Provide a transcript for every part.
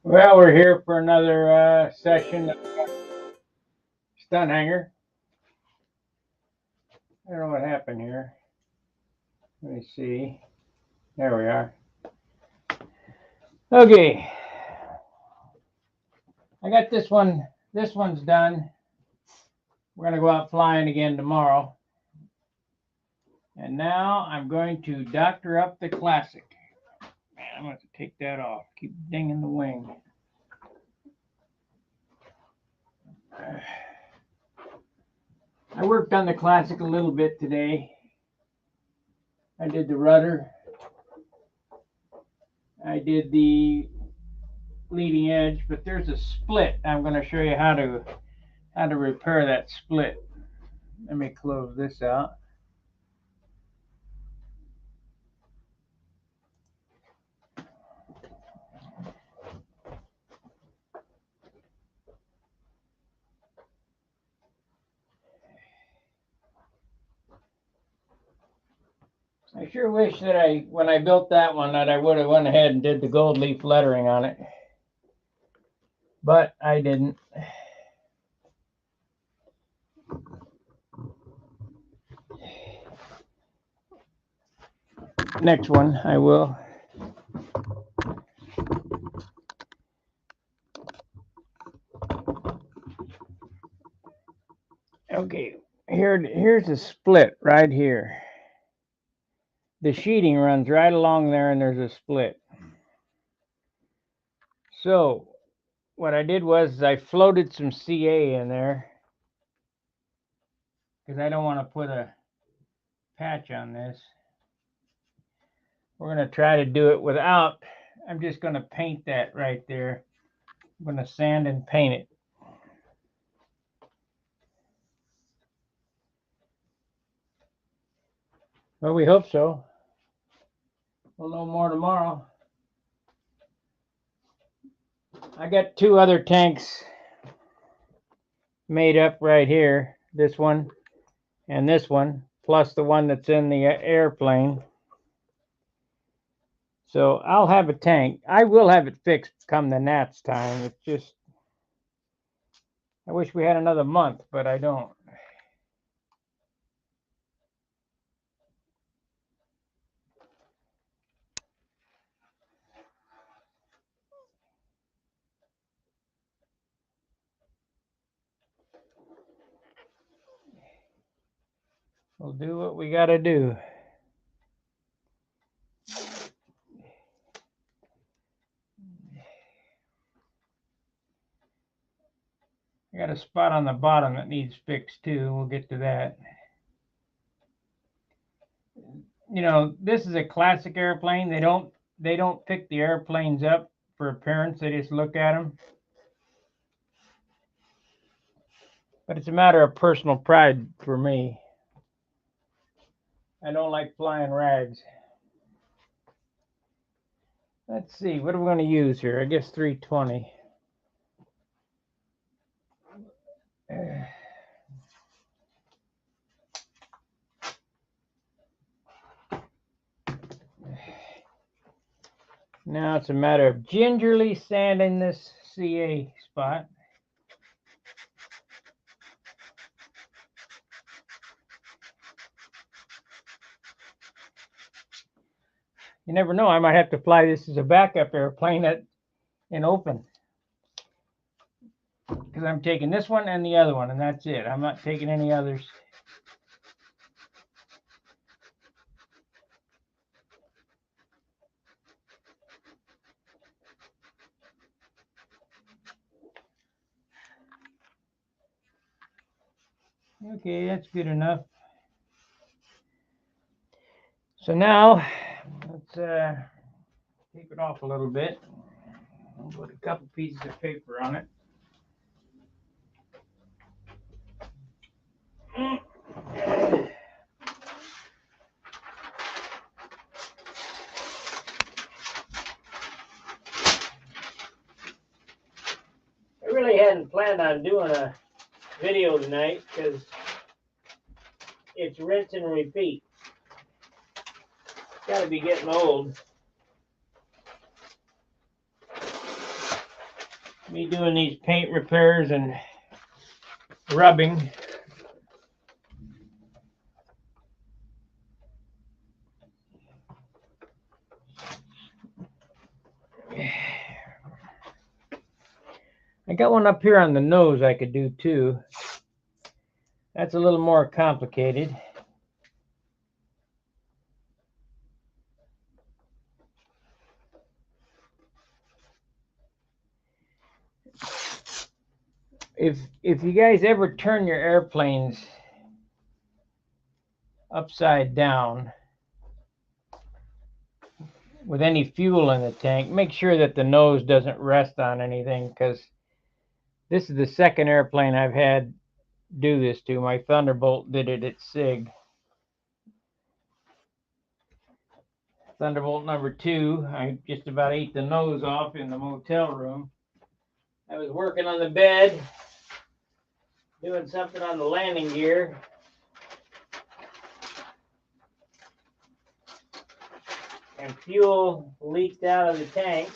Well, we're here for another session of Stun Hanger. I don't know what happened here. Let me see. There we are. Okay. I got this one. This one's done. We're going to go out flying again tomorrow. And now I'm going to doctor up the Classic. Man, I'm going to take that off. Keep dinging the wing. I worked on the Classic a little bit today. I did the rudder. I did the leading edge, but there's a split. I'm going to show you how to repair that split. Let me close this out. I sure wish that when I built that one, that I would have went ahead and did the gold leaf lettering on it, but I didn't. Next one, I will. Okay, here's a split right here. The sheeting runs right along there, and there's a split. So what I did was I floated some CA in there because I don't want to put a patch on this. We're going to try to do it without. I'm just going to paint that right there. I'm going to sand and paint it. Well, we hope so. We'll know more tomorrow. I got two other tanks made up right here. This one and this one, plus the one that's in the airplane. So I'll have a tank. I will have it fixed come the Nats time. It's just, I wish we had another month, but I don't. We'll do what we got to do. I got a spot on the bottom that needs fixed too. We'll get to that. You know, this is a classic airplane. They don't pick the airplanes up for appearance. They just look at them. But it's a matter of personal pride for me. I don't like flying rags. Let's see, what are we going to use here? I guess 320. Now it's a matter of gingerly sanding this CA spot. You never know, I might have to fly this as a backup airplane in open. Because I'm taking this one and the other one, and that's it. I'm not taking any others. Okay, that's good enough. So now, let's tape it off a little bit. I'll put a couple pieces of paper on it. I really hadn't planned on doing a video tonight because it's rinse and repeat. Got to be getting old. me doing these paint repairs and rubbing. I got one up here on the nose I could do too. That's a little more complicated. If you guys ever turn your airplanes upside down with any fuel in the tank, make sure that the nose doesn't rest on anything, because this is the second airplane I've had do this to. My Thunderbolt did it at SIG. Thunderbolt number 2, I just about ate the nose off in the motel room. I was working on the bed, doing something on the landing gear. And fuel leaked out of the tank.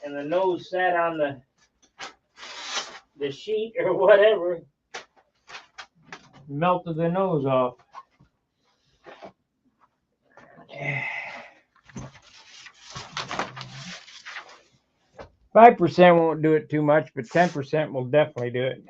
And the nose sat on the sheet or whatever. Melted the nose off. 5% won't do it too much, but 10% will definitely do it.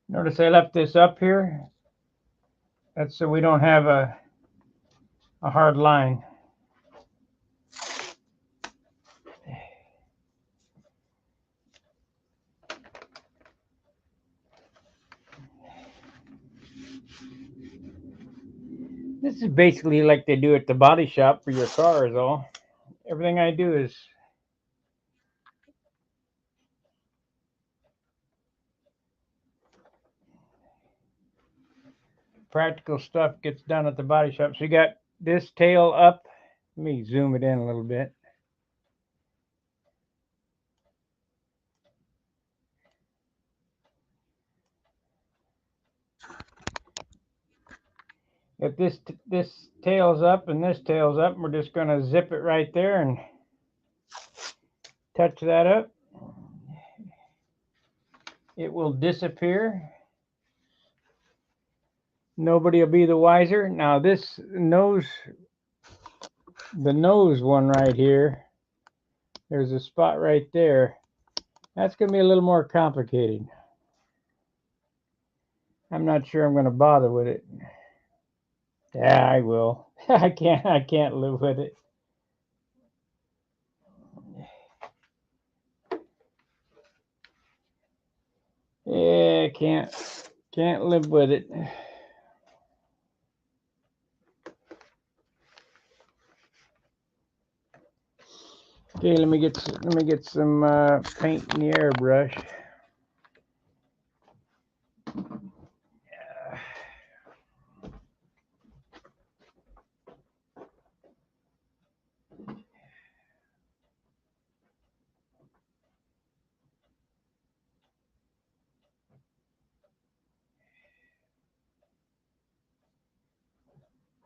Notice I left this up here. That's so we don't have a hard line. This is basically like they do at the body shop for your car is all. Everything I do is practical stuff gets done at the body shop. So you got this tail up. Let me zoom it in a little bit. If this tail's up and this tail's up, we're just going to zip it right there and touch that up. It will disappear. Nobody will be the wiser. Now this nose, the nose one right here, there's a spot right there. That's going to be a little more complicated. I'm not sure I'm going to bother with it. Yeah, I will. I can't live with it. Yeah, can't live with it. Okay, let me get some paint in the airbrush.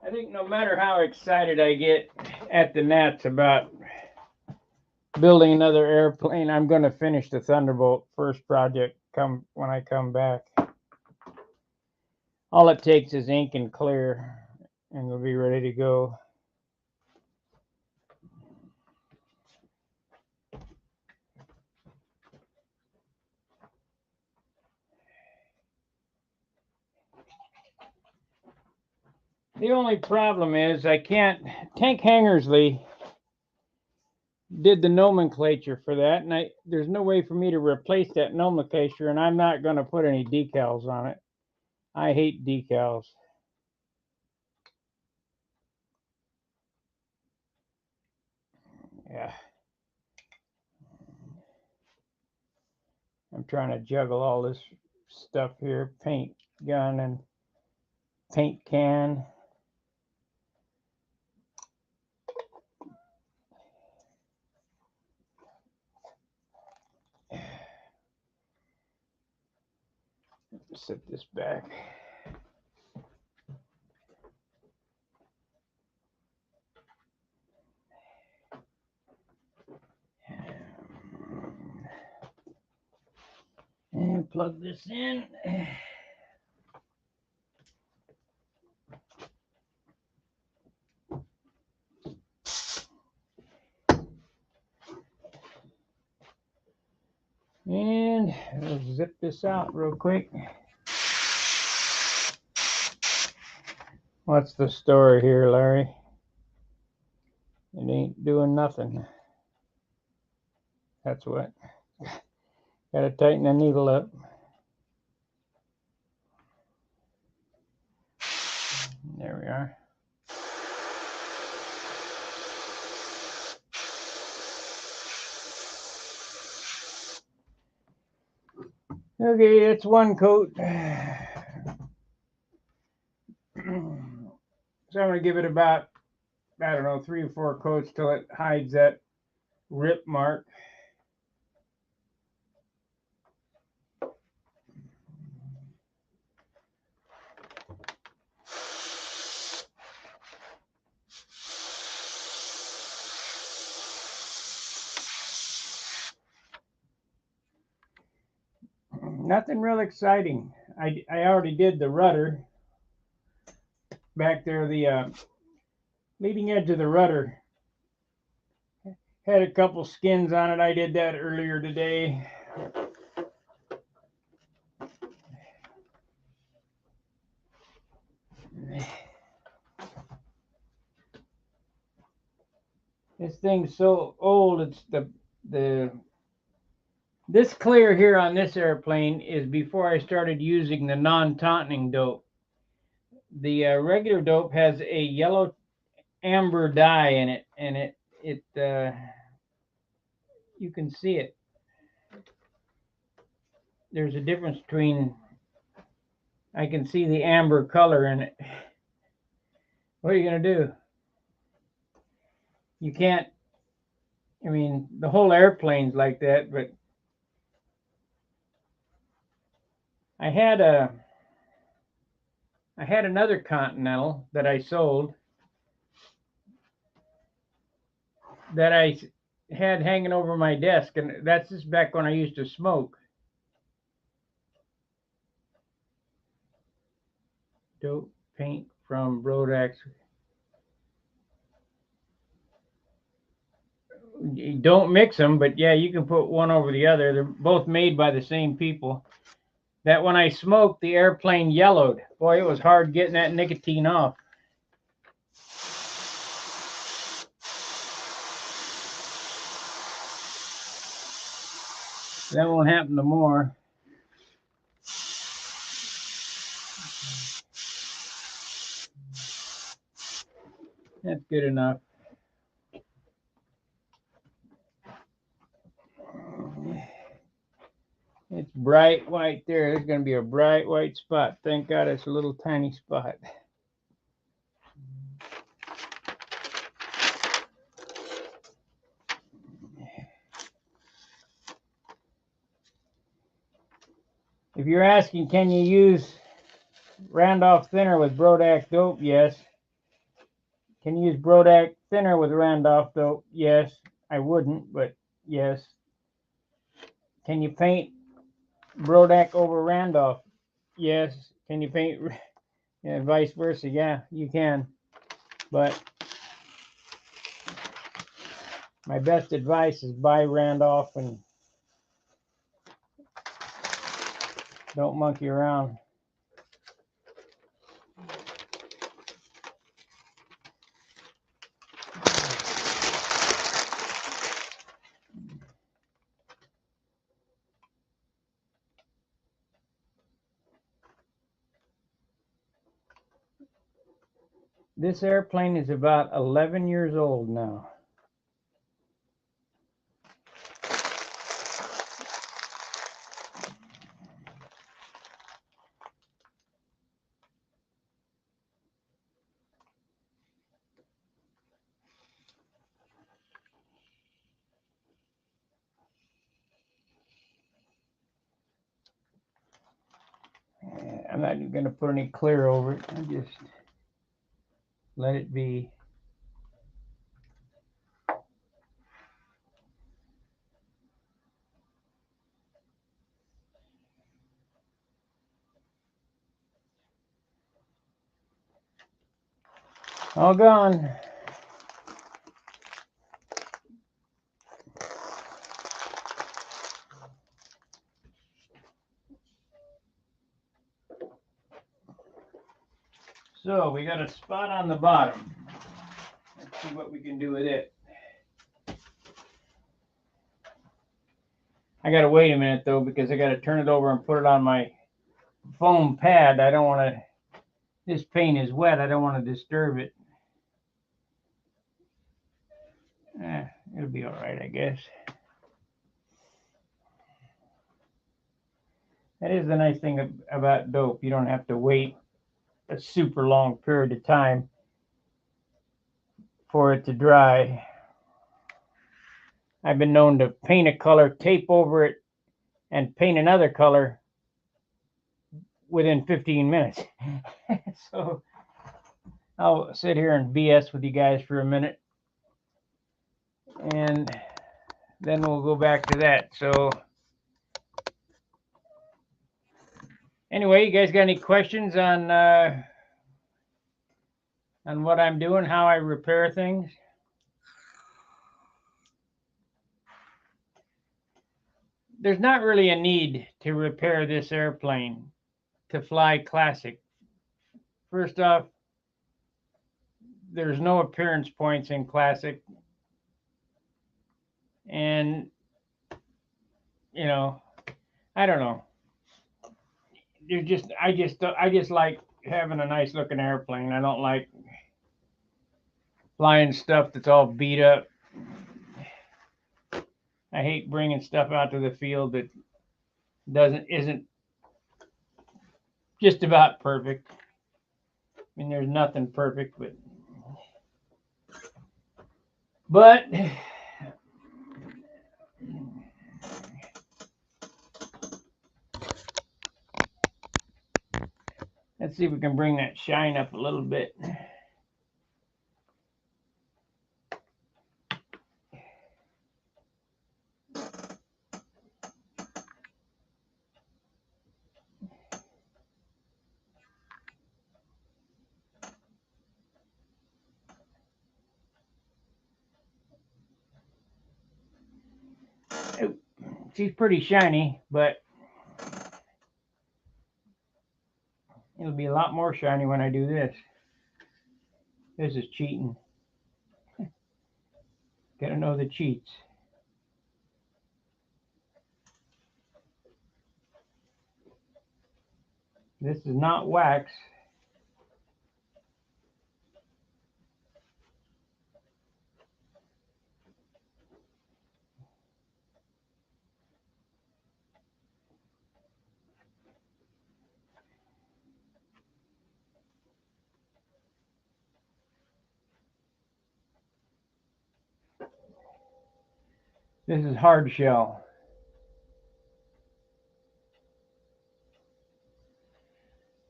I think no matter how excited I get at the gnats about building another airplane, I'm going to finish the Thunderbolt first project when I come back. All it takes is ink and clear, and we'll be ready to go. The only problem is I can't, Tank Hangersley did the nomenclature for that, and there's no way for me to replace that nomenclature, and I'm not going to put any decals on it. I hate decals. Yeah. I'm trying to juggle all this stuff here, paint gun and paint can. Set this back. And plug this in. And we'll zip this out real quick. What's the story here, Larry? It ain't doing nothing. That's what. Gotta tighten the needle up. There we are. Okay, that's one coat. So I'm going to give it about, I don't know, 3 or 4 coats till it hides that rip mark. Nothing real exciting. I already did the rudder. Back there, the leading edge of the rudder had a couple skins on it. I did that earlier today. This thing's so old. It's this clear here on this airplane is before I started using the non-tautening dope. The regular dope has a yellow amber dye in it, and it you can see it. There's a difference between, I can see the amber color in it. What are you going to do? You can't, I mean, the whole airplane's like that, but I had another Continental that I sold that I had hanging over my desk, and that's just back when I used to smoke. Dope paint from Brodax. You don't mix them, but yeah, you can put one over the other. They're both made by the same people. That when I smoked, the airplane yellowed. Boy, it was hard getting that nicotine off. That won't happen no more. That's good enough. It's bright white there. There's going to be a bright white spot. Thank God it's a little tiny spot. If you're asking, can you use Randolph thinner with Brodax dope? Yes. Can you use Brodax thinner with Randolph dope? Yes. I wouldn't, but yes. Can you paint Brodax over Randolph? Yes. Can you paint vice versa? Yeah, you can. But my best advice is buy Randolph and don't monkey around. This airplane is about 11 years old now. I'm not going to put any clear over it. I just let it be. All gone. So we got a spot on the bottom. Let's see what we can do with it. I gotta wait a minute though, because I gotta turn it over and put it on my foam pad. I don't want to, this paint is wet. I don't want to disturb it. It'll be all right, I guess. That is the nice thing about dope. You don't have to wait a super long period of time for it to dry. I've been known to paint a color, tape over it, and paint another color within 15 minutes. So I'll sit here and BS with you guys for a minute, and then we'll go back to that. So anyway, you guys got any questions on what I'm doing, how I repair things? There's not really a need to repair this airplane to fly classic. First off, there's no appearance points in classic, and you know, I don't know. I just like having a nice looking airplane. I don't like flying stuff that's all beat up. I hate bringing stuff out to the field that isn't just about perfect. I mean, there's nothing perfect, but let's see if we can bring that shine up a little bit. She's pretty shiny, but it'll be a lot more shiny when I do this. This is cheating. Gotta know the cheats. This is not wax. This is hard shell.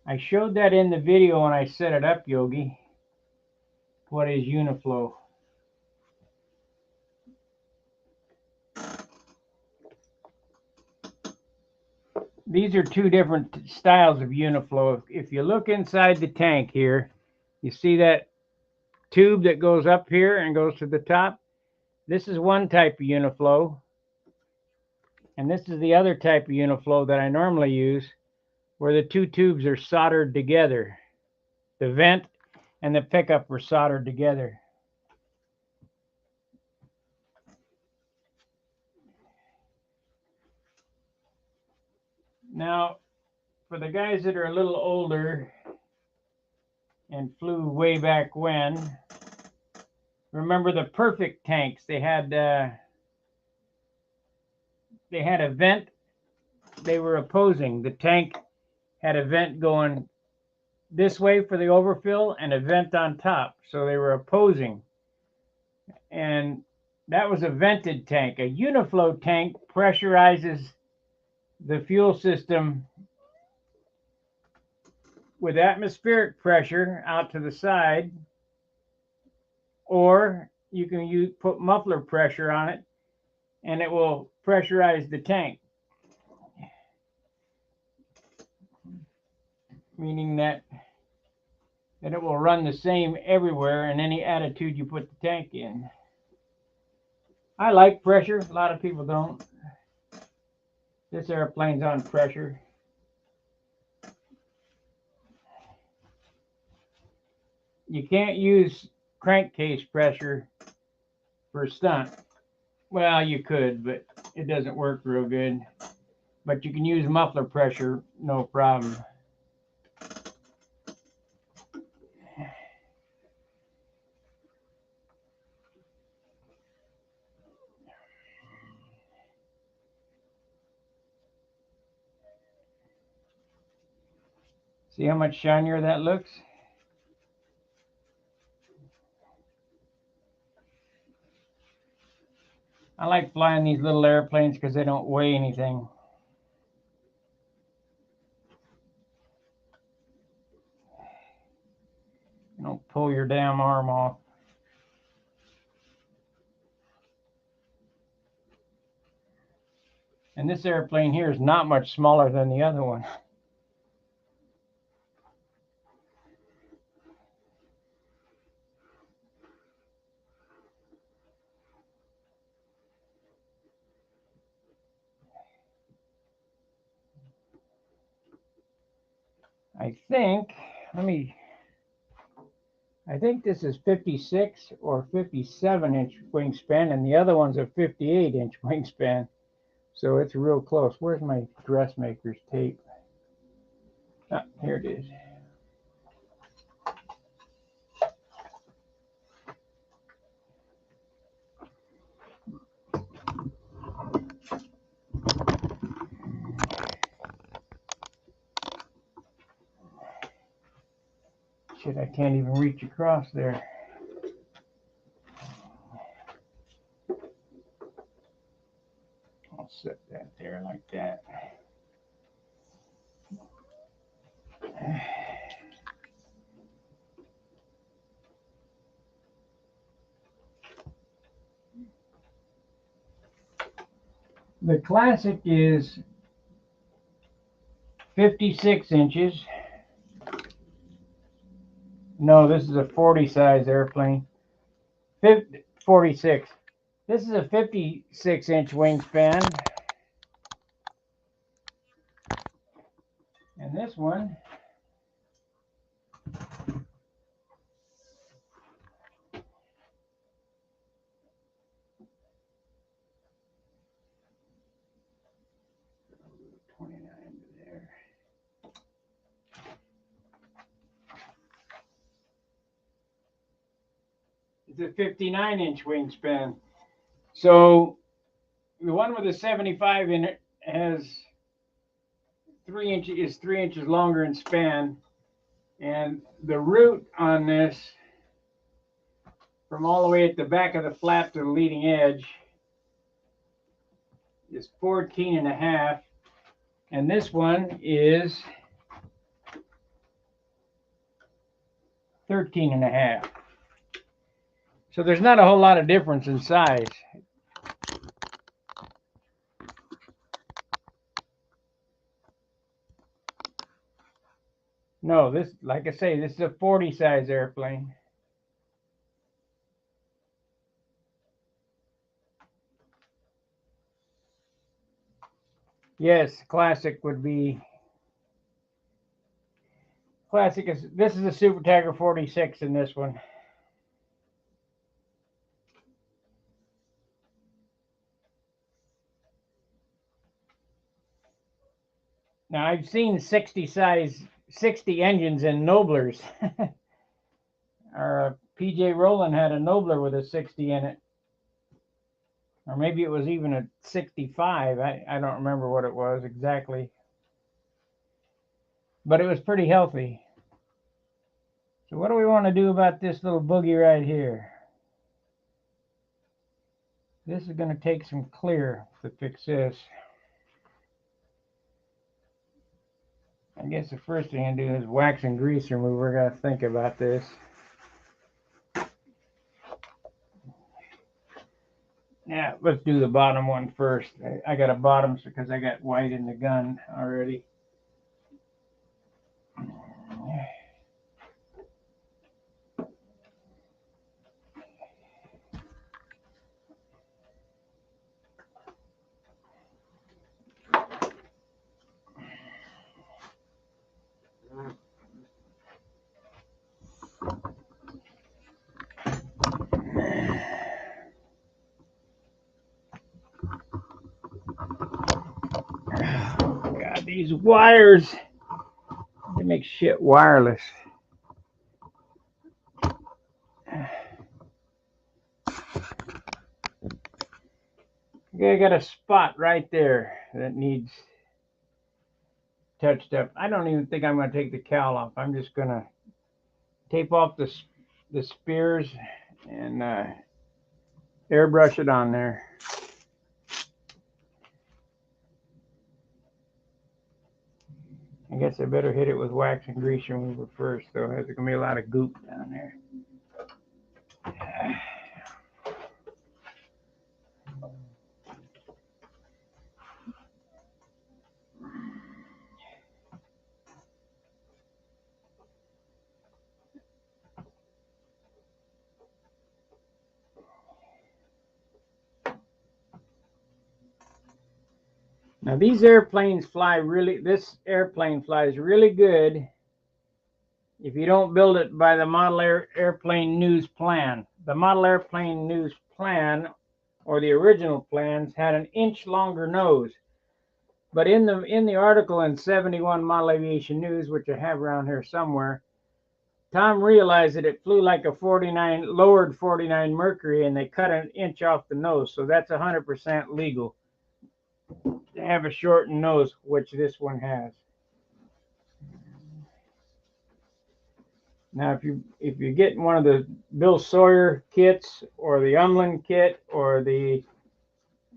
I showed that in the video when I set it up, Yogi. What is Uniflow? These are two different styles of Uniflow. If you look inside the tank here, you see that tube that goes up here and goes to the top? This is one type of Uniflow. And this is the other type of Uniflow that I normally use, where the two tubes are soldered together. The vent and the pickup were soldered together. Now, for the guys that are a little older, and flew way back when. Remember the perfect tanks? They had a vent. They were opposing. The tank had a vent going this way for the overfill and a vent on top. So they were opposing. And that was a vented tank. A uniflow tank pressurizes the fuel system with atmospheric pressure out to the side, or you can put muffler pressure on it and it will pressurize the tank, meaning that it will run the same everywhere in any attitude you put the tank in. I like pressure. A lot of people don't. This airplane's on pressure. You can't use crankcase pressure for stunt. Well, you could, but it doesn't work real good. But you can use muffler pressure, no problem. See how much shinier that looks? I like flying these little airplanes because they don't weigh anything. You don't pull your damn arm off. And this airplane here is not much smaller than the other one. I think this is 56 or 57-inch wingspan, and the other one's a 58-inch wingspan. So it's real close. Where's my dressmaker's tape? Ah, here it is. Shit, I can't even reach across there. I'll set that there like that. The Classic is 56 inches. No, this is a 40 size airplane. 46. This is a 56-inch wingspan. And this one there. It's a 59-inch wingspan. So the one with a 75 in it has 3 inches longer in span, and the root on this from all the way at the back of the flap to the leading edge is 14 and a half, and this one is 13 and a half. So there's not a whole lot of difference in size. No, this, like I say, this is a 40 size airplane. Yes, Classic would be. Classic is, this is a Super Tiger 46 in this one. Now I've seen 60 engines in Noblers. or PJ Rowland had a Nobler with a 60 in it. Or maybe it was even a 65. I don't remember what it was exactly. But it was pretty healthy. So what do we want to do about this little boogie right here? This is going to take some clear to fix this. I guess the first thing I do is wax and grease remover. Got to think about this. Yeah, let's do the bottom one first. I got a bottom because I got white in the gun already. God, these wires, they make shit wireless. Okay, I got a spot right there that needs touched up. I don't even think I'm going to take the cowl off. I'm just going to tape off the spears and airbrush it on there. I guess I better hit it with wax and grease remover first, though. There's going to be a lot of goop down there. Now these airplanes fly really, this airplane flies really good if you don't build it by the Model Airplane News Plan. The Model Airplane News Plan, or the original plans, had an inch longer nose. But in the article in 71 Model Aviation News, which I have around here somewhere, Tom realized that it flew like a lowered 49 Mercury, and they cut an inch off the nose. So that's 100% legal to have a shortened nose, which this one has. Now, if you get one of the Bill Sawyer kits or the Umland kit or the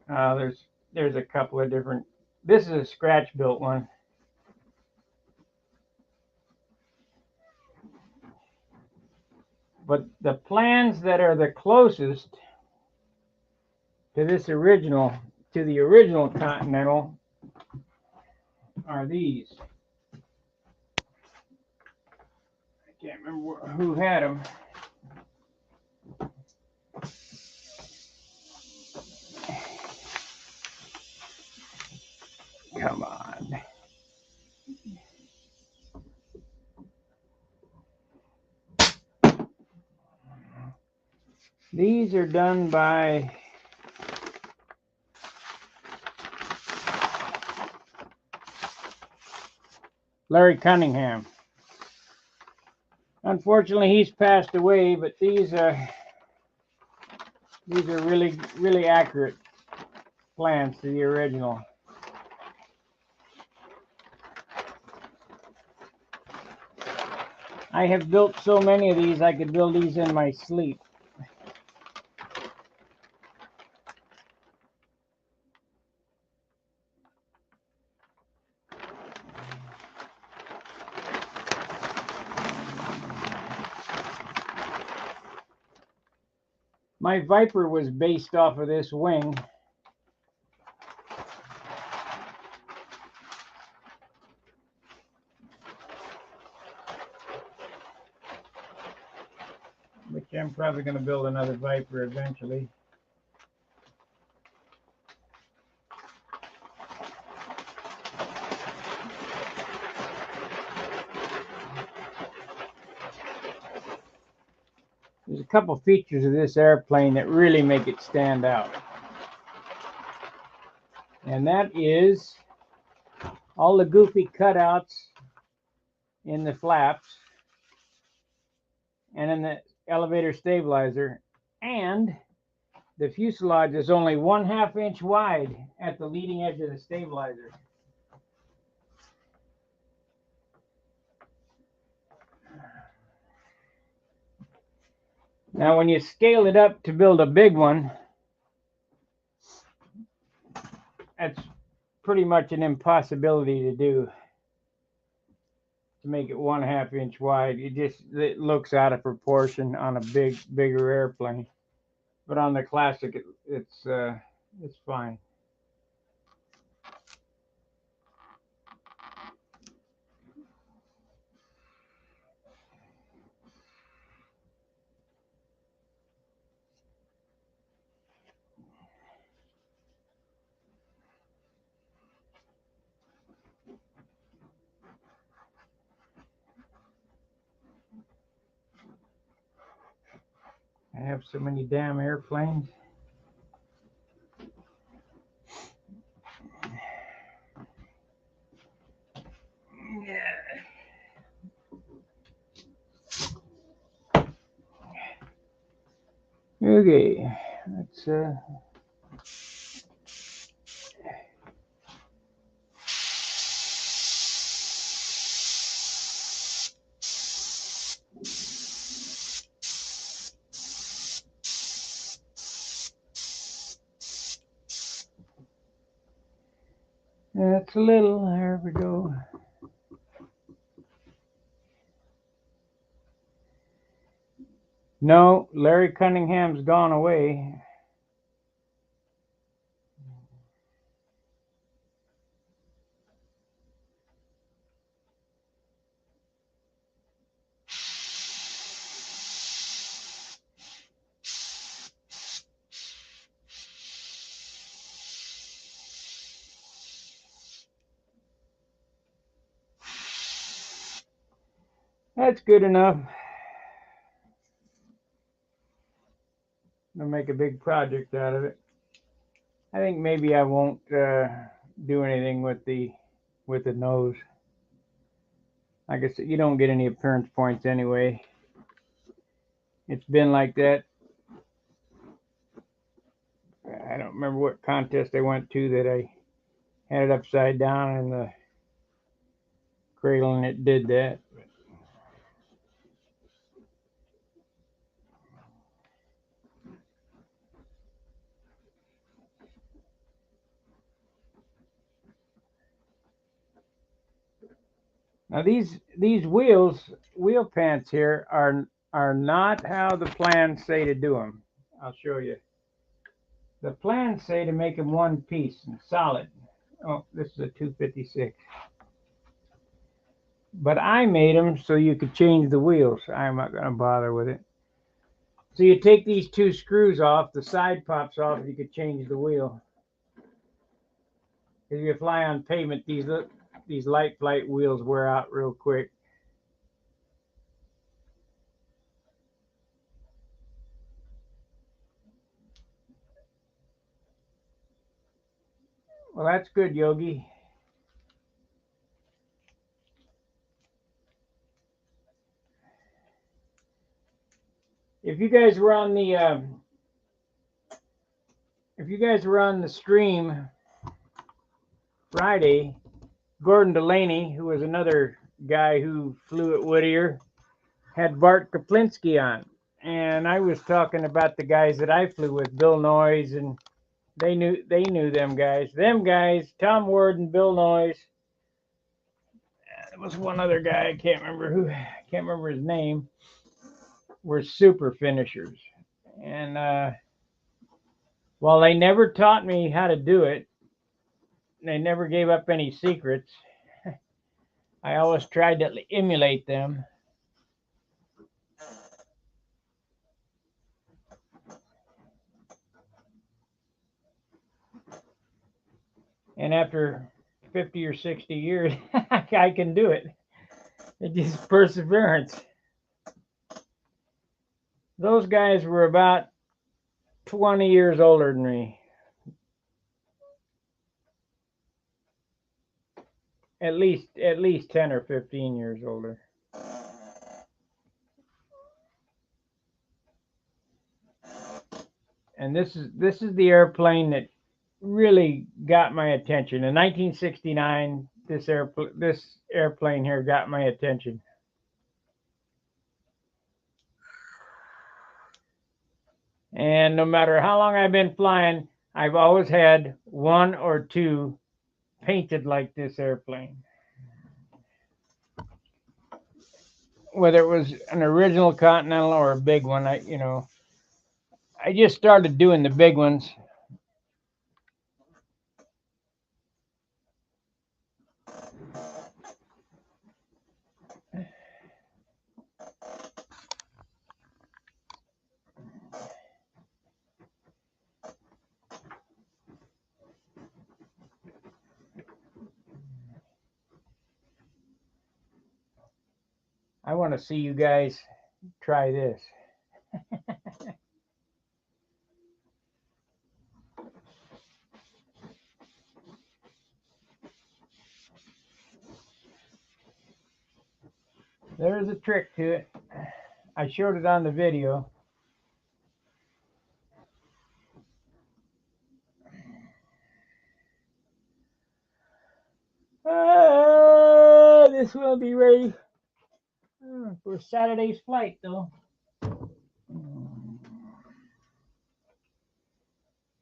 there's a couple of different. This is a scratch built one. But the plans that are the closest to this original, to the original Continental, are these. I can't remember who had them. Come on. These are done by Larry Cunningham. Unfortunately, he's passed away, but these are really, really accurate plans to the original. I have built so many of these, I could build these in my sleep. My Viper was based off of this wing. Which I'm probably going to build another Viper eventually. There's a couple features of this airplane that really make it stand out. And that is all the goofy cutouts in the flaps and in elevator stabilizer, and the fuselage is only 1/2 inch wide at the leading edge of the stabilizer. Now, when you scale it up to build a big one, that's pretty much an impossibility to do. To make it 1/2 inch wide, it looks out of proportion on a bigger airplane. But on the Classic, it's fine. I have so many damn airplanes. Yeah. Okay, let's that's a little. There we go. No, Larry Cunningham's gone away. That's good enough. I'll make a big project out of it. I think maybe I won't do anything with the nose. Like I said, you don't get any appearance points anyway. It's been like that. I don't remember what contest I went to that I had it upside down in the cradle and it did that. Now these wheel pants here are not how the plans say to do them. I'll show you. The plans say to make them one piece and solid. Oh, this is a 256. But I made them so you could change the wheels. I'm not going to bother with it. So you take these two screws off, the side pops off, and you could change the wheel. If you fly on pavement, these light flight wheels wear out real quick. Well, that's good, Yogi. If you guys were on the stream Friday, Gordon Delaney, who was another guy who flew at Whittier, had Bart Kaplinski on, and I was talking about the guys that I flew with, Bill Noyes, and they knew them guys. Them guys, Tom Ward and Bill Noyes. There was one other guy I can't remember his name. Were super finishers, and while they never taught me how to do it, they never gave up any secrets. I always tried to emulate them. And after 50 or 60 years, I can do it. It's just perseverance. Those guys were about 20 years older than me. At least 10 or 15 years older. And this is the airplane that really got my attention. In 1969, this airplane here got my attention. And no matter how long I've been flying, I've always had one or two painted like this airplane. Whether it was an original Continental or a big one, I just started doing the big ones. I want to see you guys try this. There's a trick to it. I showed it on the video. This will be ready for Saturday's flight, though.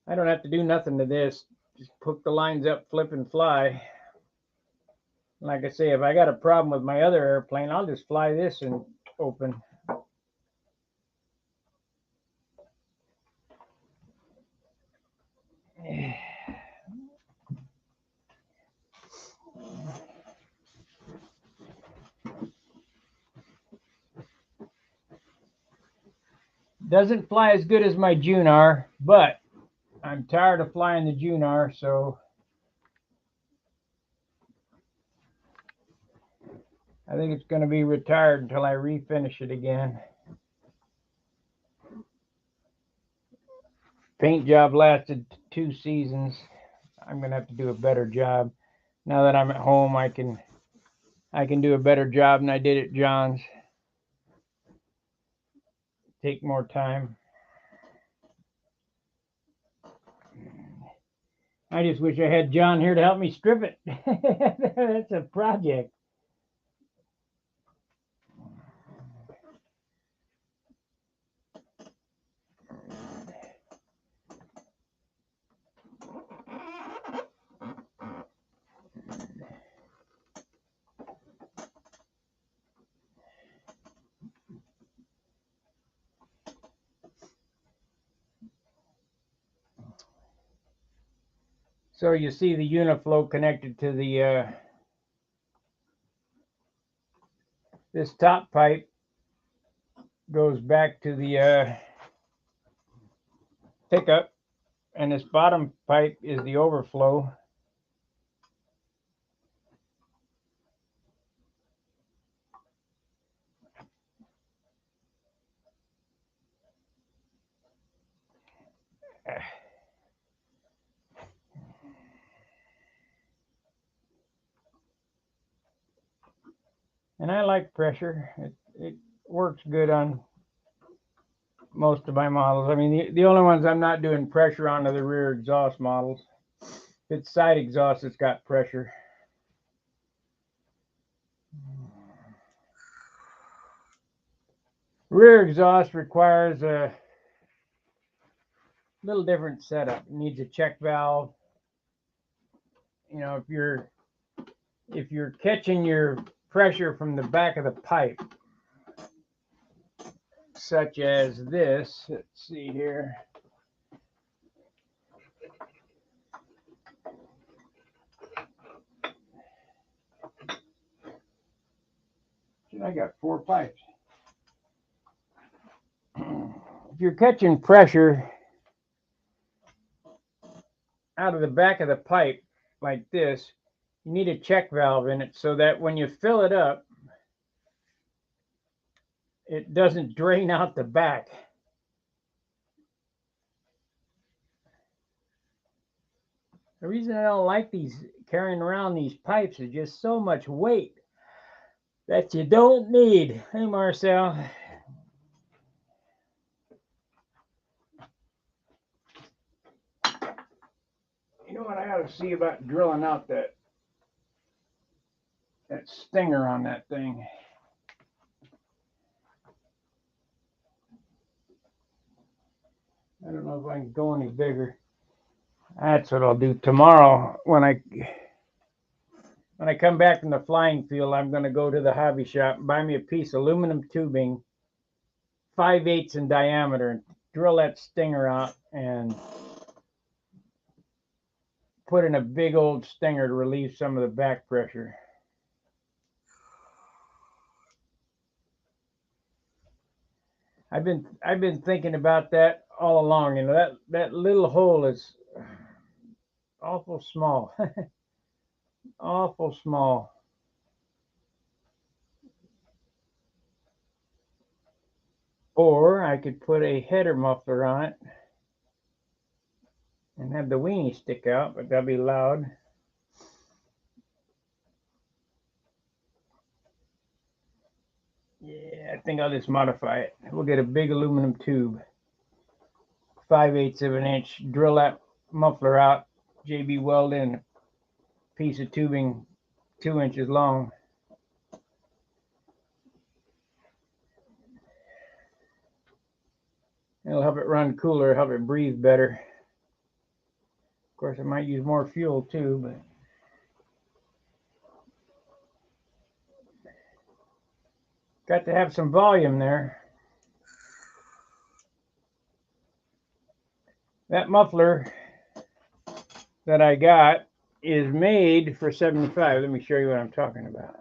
I don't have to do nothing to this. Just hook the lines up, flip, and fly. Like I say, if I got a problem with my other airplane, I'll just fly this and open. Doesn't fly as good as my Junar, but I'm tired of flying the Junar, so I think it's going to be retired until I refinish it again. Paint job lasted 2 seasons. I'm going to have to do a better job. Now that I'm at home, I can do a better job than I did at John's. Take more time. I just wish I had John here to help me strip it. That's a project. So you see the Uniflow connected to the this top pipe goes back to the pickup, and this bottom pipe is the overflow. And I like pressure. It works good on most of my models. I mean, the only ones I'm not doing pressure on are the rear exhaust models. If it's side exhaust, it's got pressure. Rear exhaust requires a little different setup. It needs a check valve. You know, if you're catching your pressure from the back of the pipe, such as this, let's see here. I got 4 pipes. If you're catching pressure out of the back of the pipe like this, you need a check valve in it so that when you fill it up, it doesn't drain out the back. The reason I don't like carrying around these pipes is just so much weight that you don't need. Hey, Marcel. Gotta see about drilling out that stinger on that thing. I don't know if I can go any bigger. That's what I'll do tomorrow when I come back from the flying field. I'm going to go to the hobby shop and buy me a piece of aluminum tubing, 5/8 in diameter, and drill that stinger out and put in a big old stinger to relieve some of the back pressure. I've been thinking about that all along. You know, that little hole is awful small. Awful small. Or I could put a header muffler on it and have the weenie stick out, but that'll be loud. Yeah, I think I'll just modify it. We'll get a big aluminum tube, 5/8 of an inch, drill that muffler out, JB weld in a piece of tubing 2 inches long. It'll help it run cooler, help it breathe better. Of course, I might use more fuel too, but got to have some volume there. That muffler that I got is made for 75. Let me show you what I'm talking about.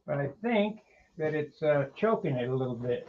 But I think that it's choking it a little bit.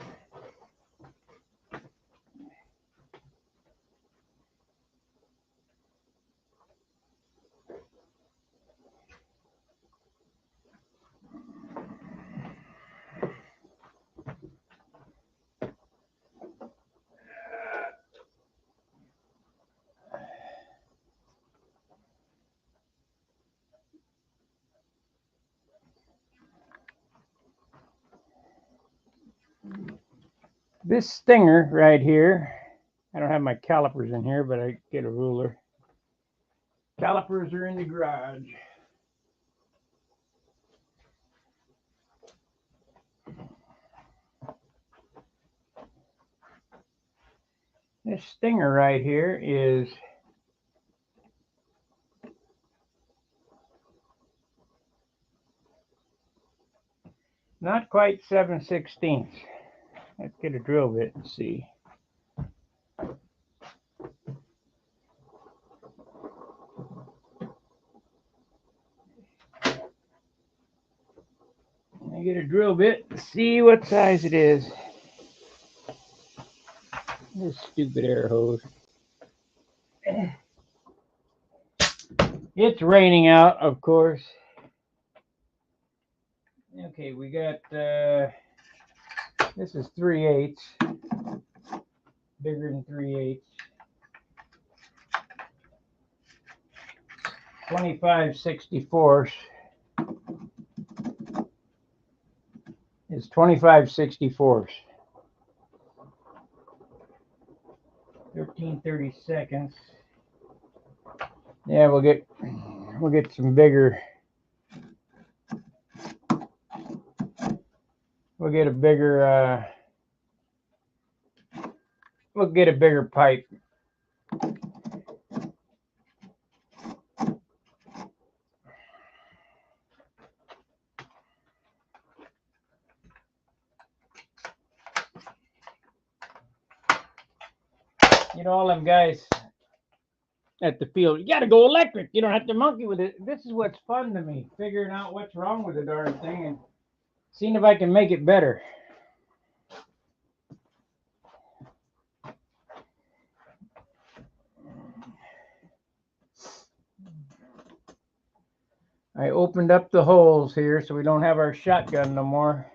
This stinger right here, I don't have my calipers in here, but I get a ruler. Calipers are in the garage. This stinger right here is not quite 7/16. Let's get a drill bit and see. I get a drill bit to see what size it is. This stupid air hose. It's raining out, of course. Okay, we got, this is 3/8, bigger than 3/8. 25/64 is 25/64. 13/32. Yeah, we'll get some bigger. We'll get a bigger pipe. You know, all them guys at the field, you got to go electric. You don't have to monkey with it. This is what's fun to me, figuring out what's wrong with the darn thing and seeing if I can make it better. I opened up the holes here so we don't have our shotgun no more.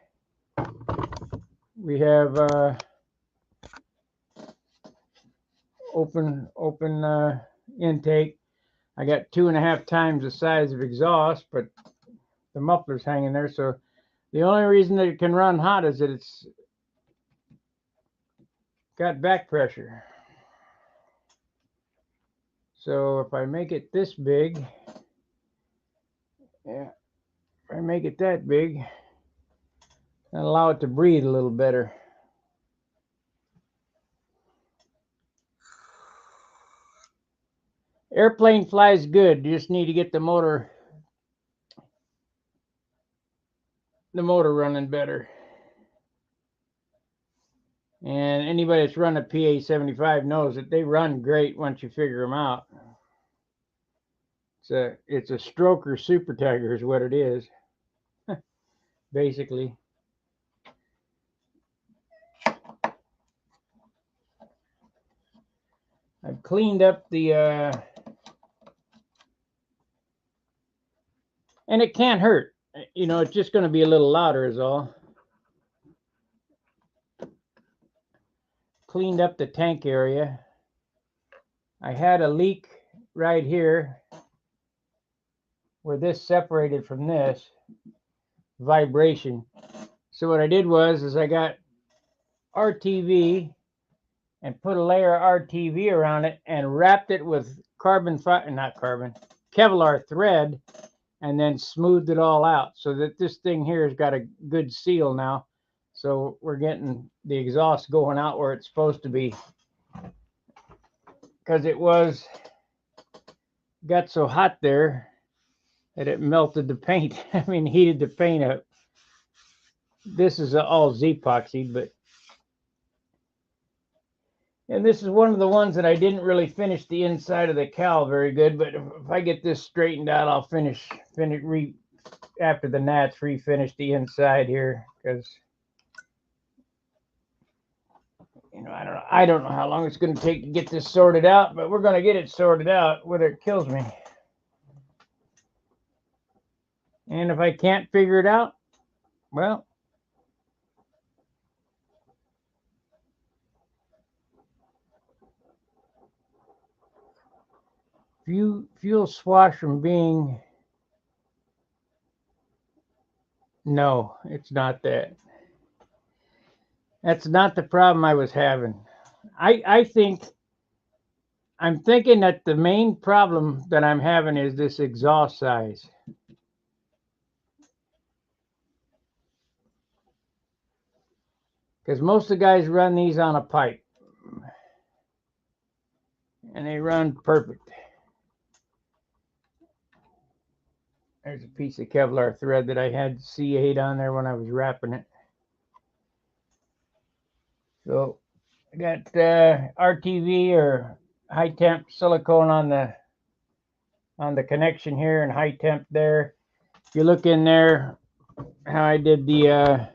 We have open intake. I got 2.5 times the size of exhaust, but the muffler's hanging there. So the only reason that it can run hot is that it's got back pressure. So if I make it this big, yeah, if I make it that big, and allow it to breathe a little better. Airplane flies good. You just need to get the motor running better. And anybody that's run a PA-75 knows that they run great once you figure them out. It's a stroker super tiger is what it is, basically. I've cleaned up the, and it can't hurt. You know, it's just going to be a little louder is all. Cleaned up the tank area. I had a leak right here where this separated from this vibration. So what I did was I got RTV and put a layer of RTV around it and wrapped it with Kevlar thread, and then smoothed it all out so that this thing here has got a good seal now. So we're getting the exhaust going out where it's supposed to be, because it got so hot there that it melted the paint. I mean, heated the paint up. This is all Z-epoxy, and this is one of the ones that I didn't really finish the inside of the cowl very good, but if I get this straightened out, I'll finish after the gnats, refinish the inside here, because you know, I don't know how long it's going to take to get this sorted out, but we're going to get it sorted out whether it kills me. And if I can't figure it out, well, fuel swash from being, no, it's not that. That's not the problem I was having. I'm thinking that the main problem that I'm having is this exhaust size. Because most of the guys run these on a pipe, and they run perfect. There's a piece of Kevlar thread that I had C8 on there when I was wrapping it. So I got RTV or high temp silicone on the connection here, and high temp there. If you look in there, how I did the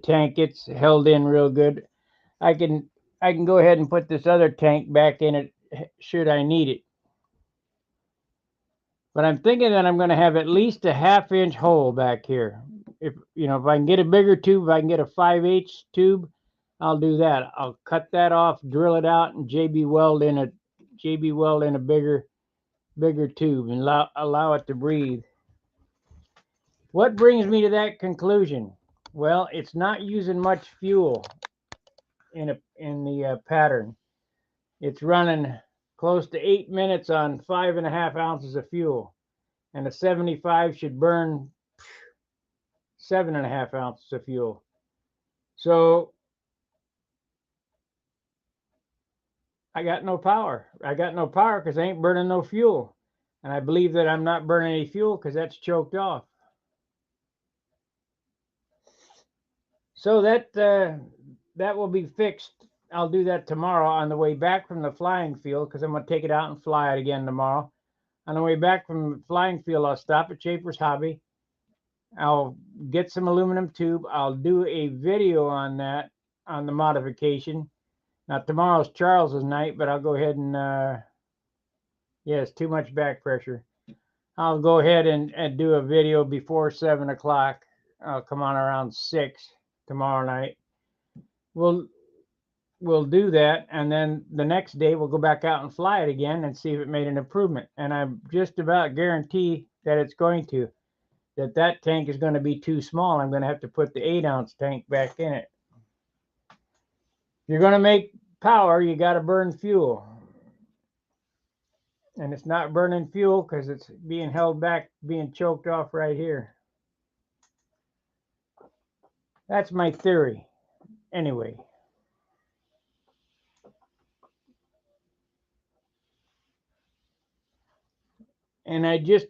tank, it's held in real good. I can go ahead and put this other tank back in it should I need it. But I'm thinking that I'm going to have at least a 1/2 inch hole back here. If I can get a bigger tube, if I can get a 5/8 tube, I'll do that. I'll cut that off, drill it out, and JB weld in a bigger tube and allow it to breathe. What brings me to that conclusion? Well, it's not using much fuel in the pattern. It's running close to 8 minutes on 5.5 ounces of fuel, and a 75 should burn 7.5 ounces of fuel. So I got no power. I got no power because I ain't burning no fuel, and I believe that I'm not burning any fuel because that's choked off. So that will be fixed. I'll do that tomorrow on the way back from the flying field, because I'm going to take it out and fly it again tomorrow. On the way back from the flying field, I'll stop at Schaefer's Hobby. I'll get some aluminum tube. I'll do a video on that, on the modification. Now, tomorrow's Charles's night, but I'll go ahead and, yeah, it's too much back pressure. I'll go ahead and do a video before 7 o'clock. I'll come on around 6 tomorrow night. We'll do that, and then the next day we'll go back out and fly it again and see if it made an improvement. And I'm just about guarantee that it's going to. That tank is going to be too small. I'm going to have to put the 8-ounce tank back in it. you're going to make power, you got to burn fuel. And it's not burning fuel because it's being held back, being choked off right here. That's my theory. Anyway. And I just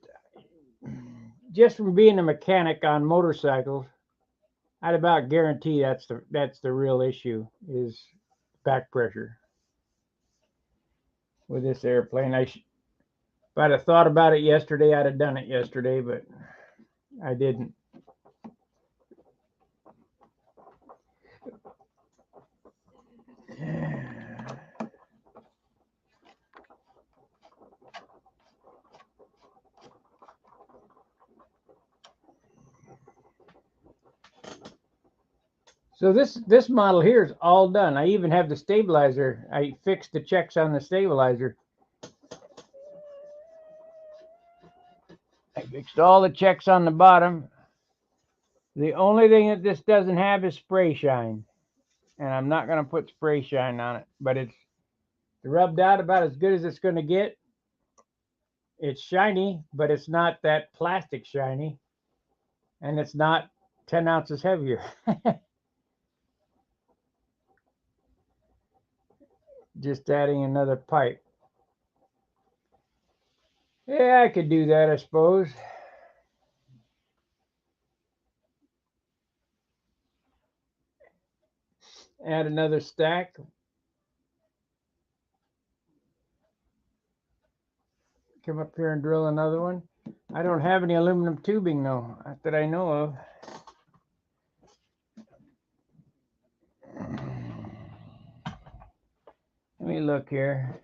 from being a mechanic on motorcycles, I'd about guarantee that's the real issue is back pressure with this airplane. If I'd have thought about it yesterday, I'd have done it yesterday, but I didn't. So this model here is all done. I even have the stabilizer. I fixed the checks on the stabilizer. I fixed all the checks on the bottom. The only thing that this doesn't have is spray shine. And I'm not going to put spray shine on it. But it's rubbed out about as good as it's going to get. It's shiny, but it's not that plastic shiny. And it's not 10 ounces heavier. Just adding another pipe. Yeah, I could do that, I suppose. Add another stack. Come up here and drill another one. I don't have any aluminum tubing though, not that I know of. Let me look here.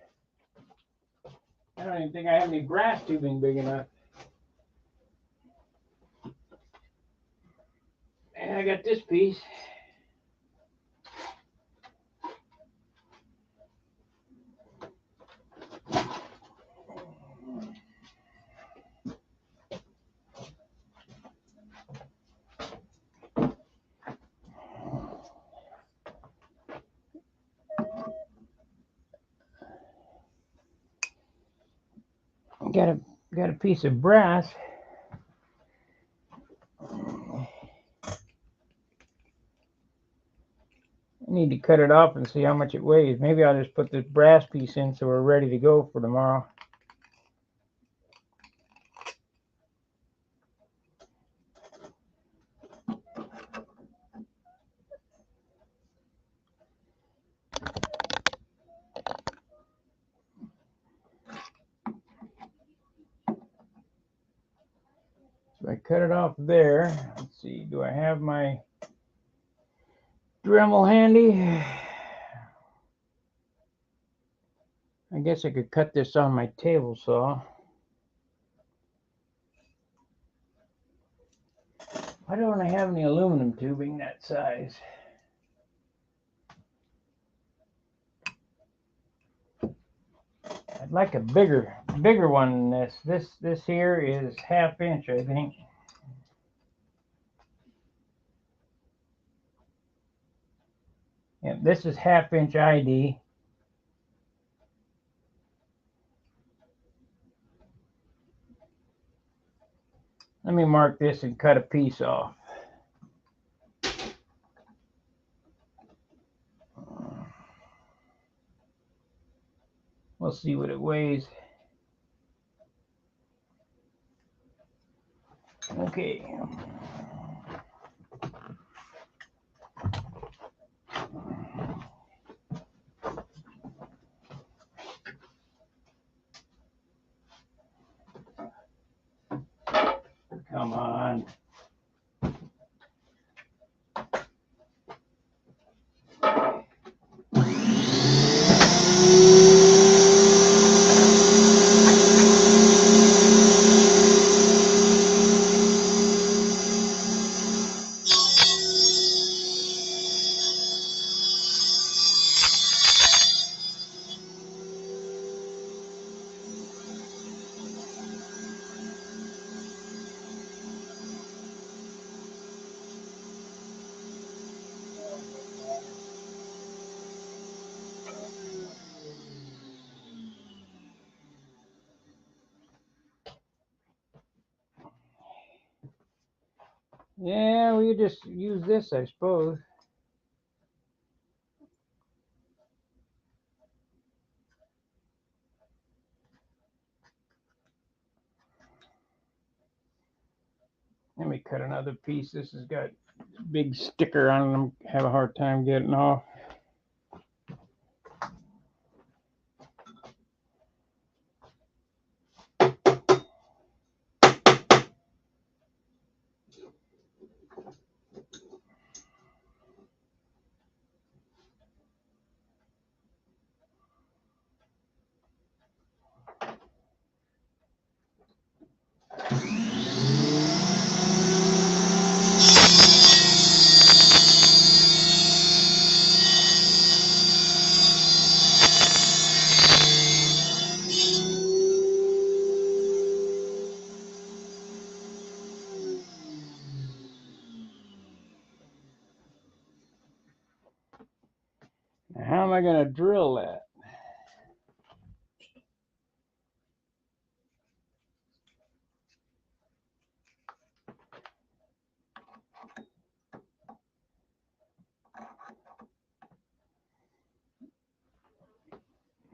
I don't even think I have any brass tubing big enough. And I got this piece. Got a piece of brass. I need to cut it off and see how much it weighs. Maybe I'll just put this brass piece in so we're ready to go for tomorrow. So I cut it off there. Let's see, do I have my Dremel handy? I guess I could cut this on my table saw. Why don't I have any aluminum tubing that size? I'd like a bigger one than this. This here is 1/2 inch, I think. Yeah, this is 1/2 inch ID. Let me mark this and cut a piece off. We'll see what it weighs. Okay. Come on. Yeah, we just use this, I suppose. Let me cut another piece. This has got a big sticker on it. I have a hard time getting off. Now, how am I going to drill that?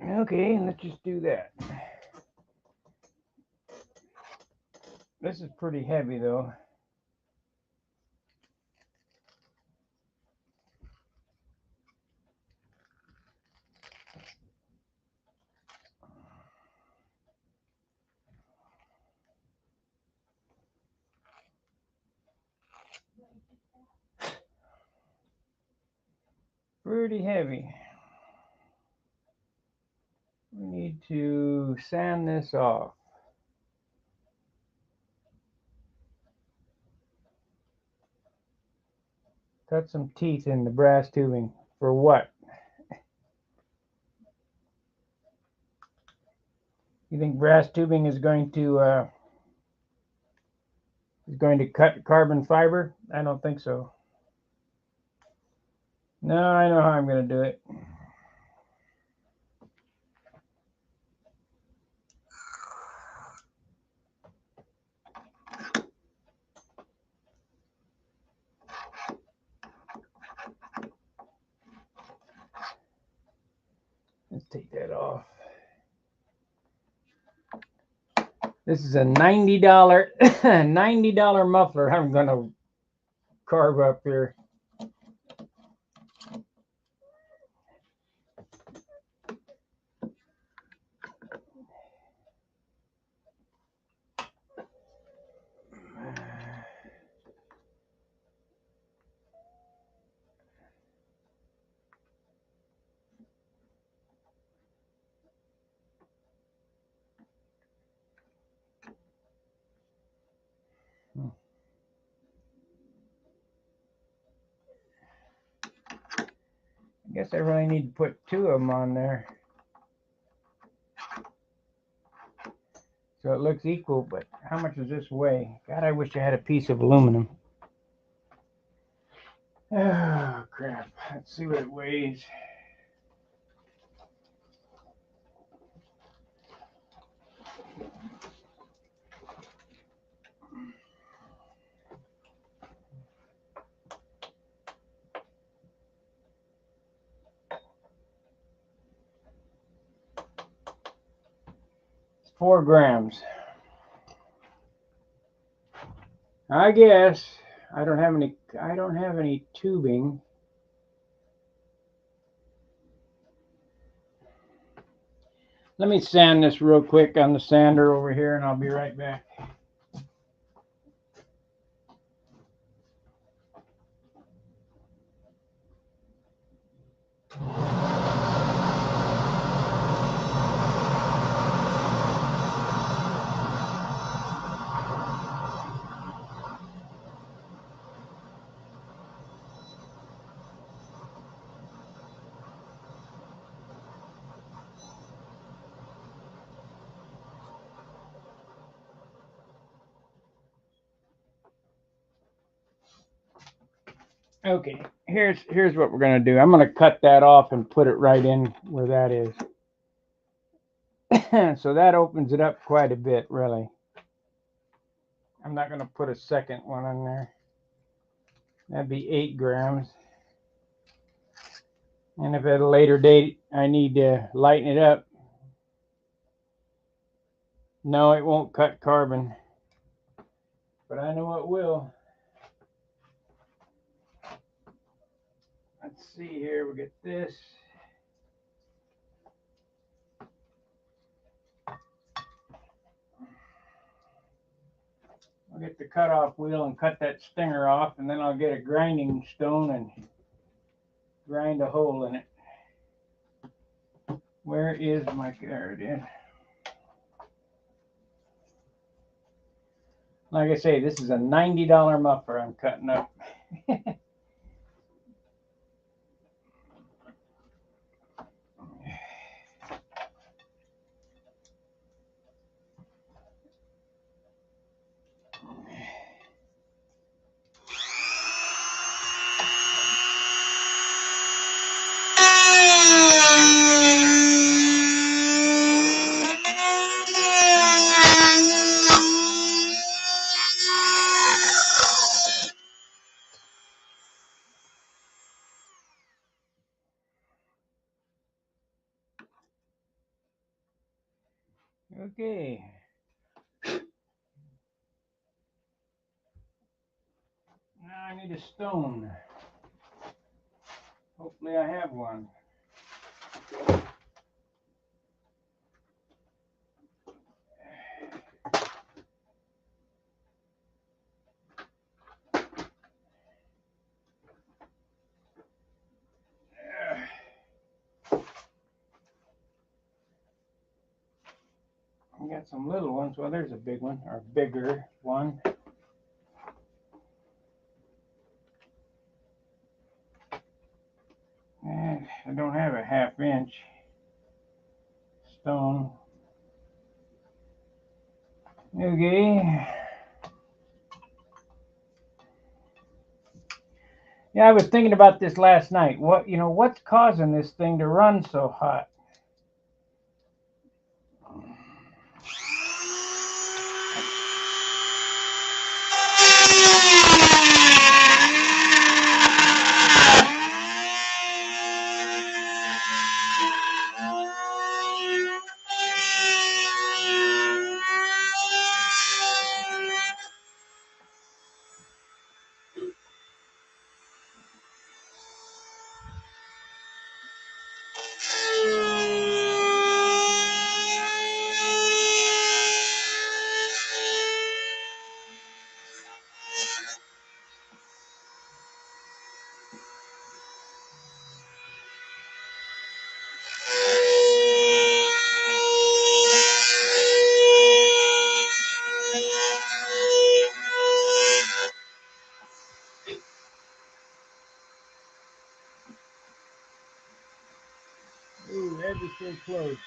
Okay, let's just do that. This is pretty heavy though. Pretty heavy. We need to sand this off. Cut some teeth in the brass tubing. For what? You think brass tubing is going to cut carbon fiber? I don't think so. No, I know how I'm going to do it. Let's take that off. This is a $90 $90 muffler I'm going to carve up here. I guess I really need to put two of them on there so it looks equal, but how much does this weigh? God, I wish I had a piece of aluminum. Oh, crap. Let's see what it weighs. It's 4 grams. I guess I don't have any tubing. Let me sand this real quick on the sander over here and I'll be right back. Okay, here's what we're gonna do. I'm gonna cut that off and put it right in where that is. So that opens it up quite a bit, really. I'm not gonna put a second one in there. That'd be 8 grams. And if at a later date I need to lighten it up, no, it won't cut carbon, but I know it will. Let's see here, we get this. I'll get the cutoff wheel and cut that stinger off, and then I'll get a grinding stone and grind a hole in it. Where is my, there it is. Like I say, this is a $90 muffler I'm cutting up. Okay. Now I need a stone. Hopefully I have one. I got some little ones. Well, there's a big one, or bigger one. And I don't have a 1/2 inch stone. Okay. Yeah, I was thinking about this last night. What's causing this thing to run so hot? Ooh, everything close.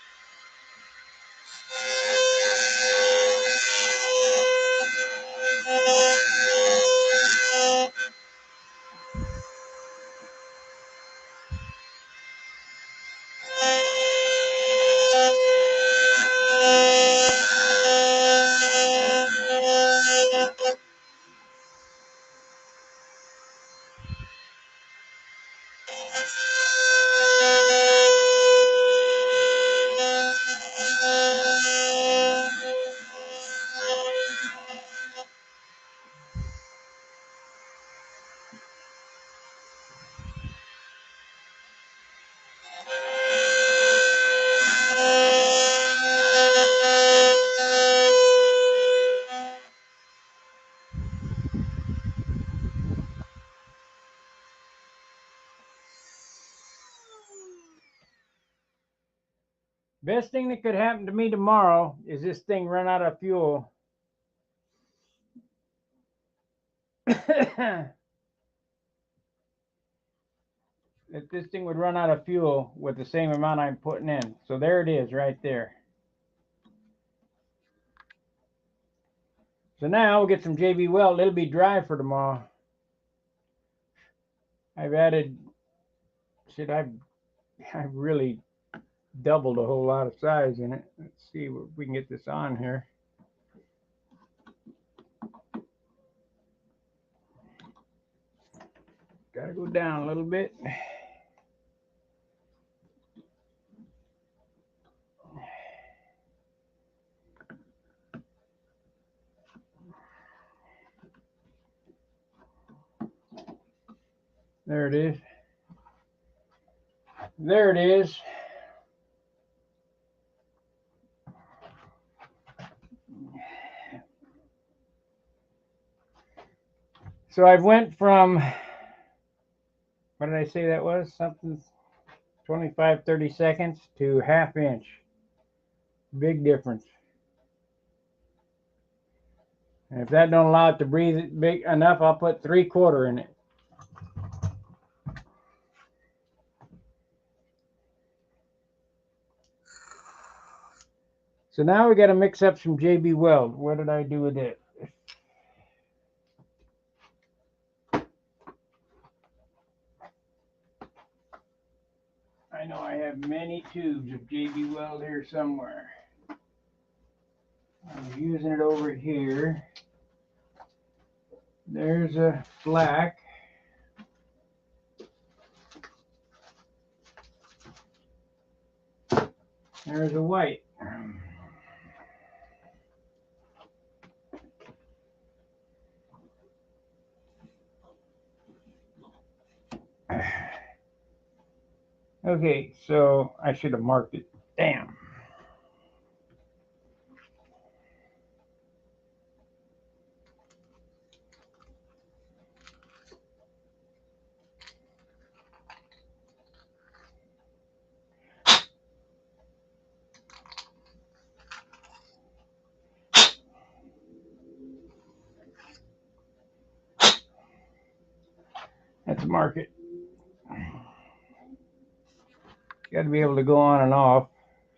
Best thing that could happen to me tomorrow is this thing run out of fuel. If this thing would run out of fuel with the same amount I'm putting in. So there it is right there. So now we'll get some JB weld. It'll be dry for tomorrow. I've added, I've really doubled a whole lot of size in it. Let's see if we can get this on here. Gotta go down a little bit. There it is. There it is. So I went from, what did I say that was? Something 25, 30 seconds to ½ inch. Big difference. And if that don't allow it to breathe big enough, I'll put 3/4 in it. So now we got to mix up some JB Weld. What did I do with it? I know I have many tubes of JB Weld here somewhere. I'm using it over here. There's a black. There's a white. Okay, so I should have marked it. Damn. That's a mark it. Got to be able to go on and off.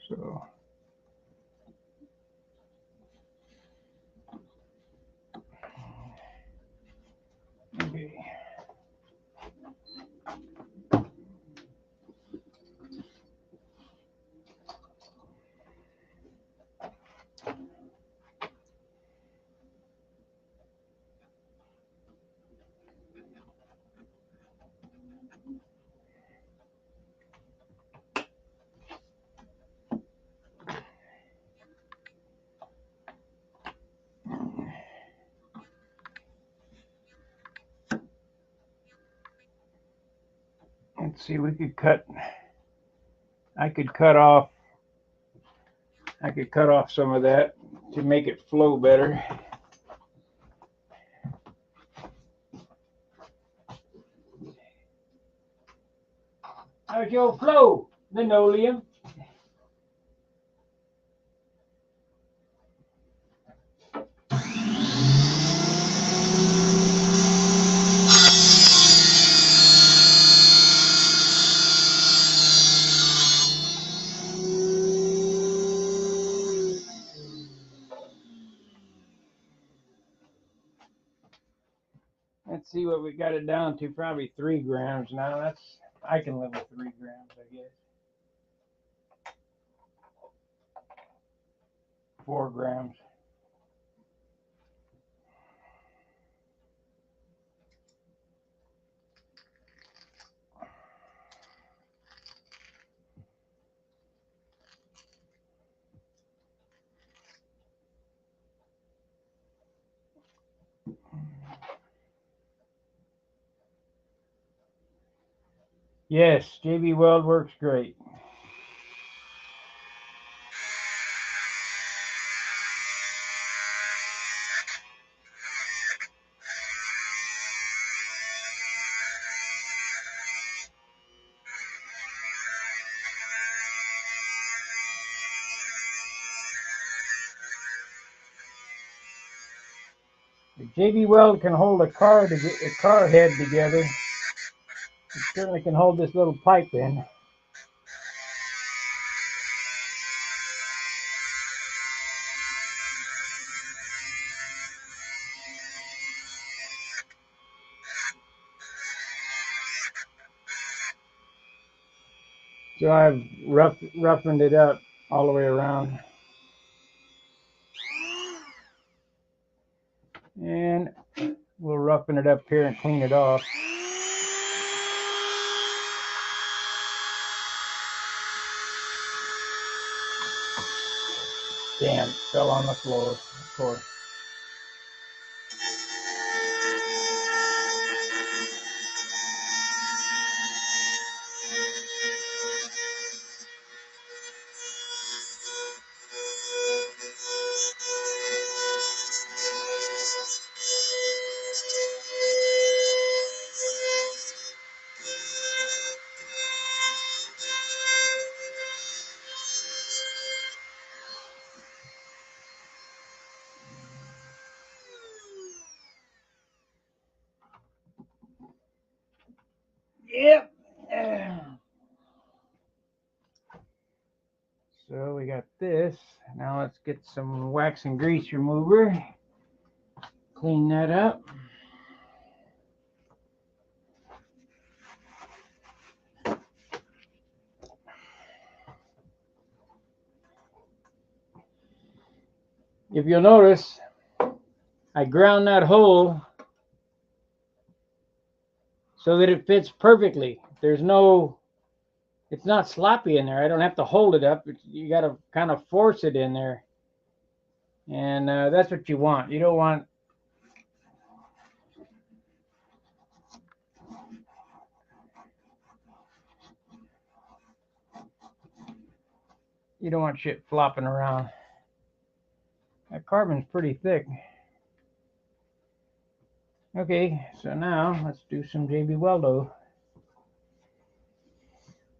So. Okay. Let's see, we could cut. I could cut off some of that to make it flow better. How's your flow, linoleum? Let's see what we got it down to. Probably 3 grams now. I can live with 3 grams, I guess. 4 grams. Yes, JB Weld works great. If JB Weld can hold a car head together, it certainly can hold this little pipe in. So I've roughened it up all the way around. And we'll roughen it up here and clean it off. Damn, fell on the floor, of course. Yep. So we got this. Now let's get some wax and grease remover. Clean that up. If you'll notice, I ground that hole so that it fits perfectly. There's no, it's not sloppy in there. I don't have to hold it up. You got to kind of force it in there. And that's what you want. You don't want shit flopping around. That carbon's pretty thick. Okay, so now let's do some JB Weldo.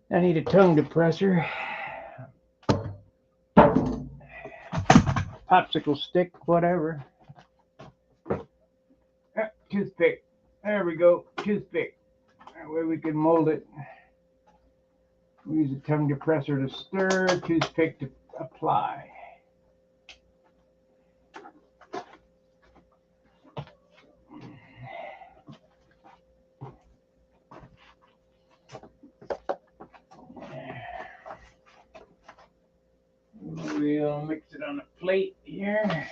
I need a tongue depressor, popsicle stick, whatever. Toothpick. There we go, toothpick. That way we can mold it. We use a tongue depressor to stir, toothpick to apply. We'll mix it on a plate here.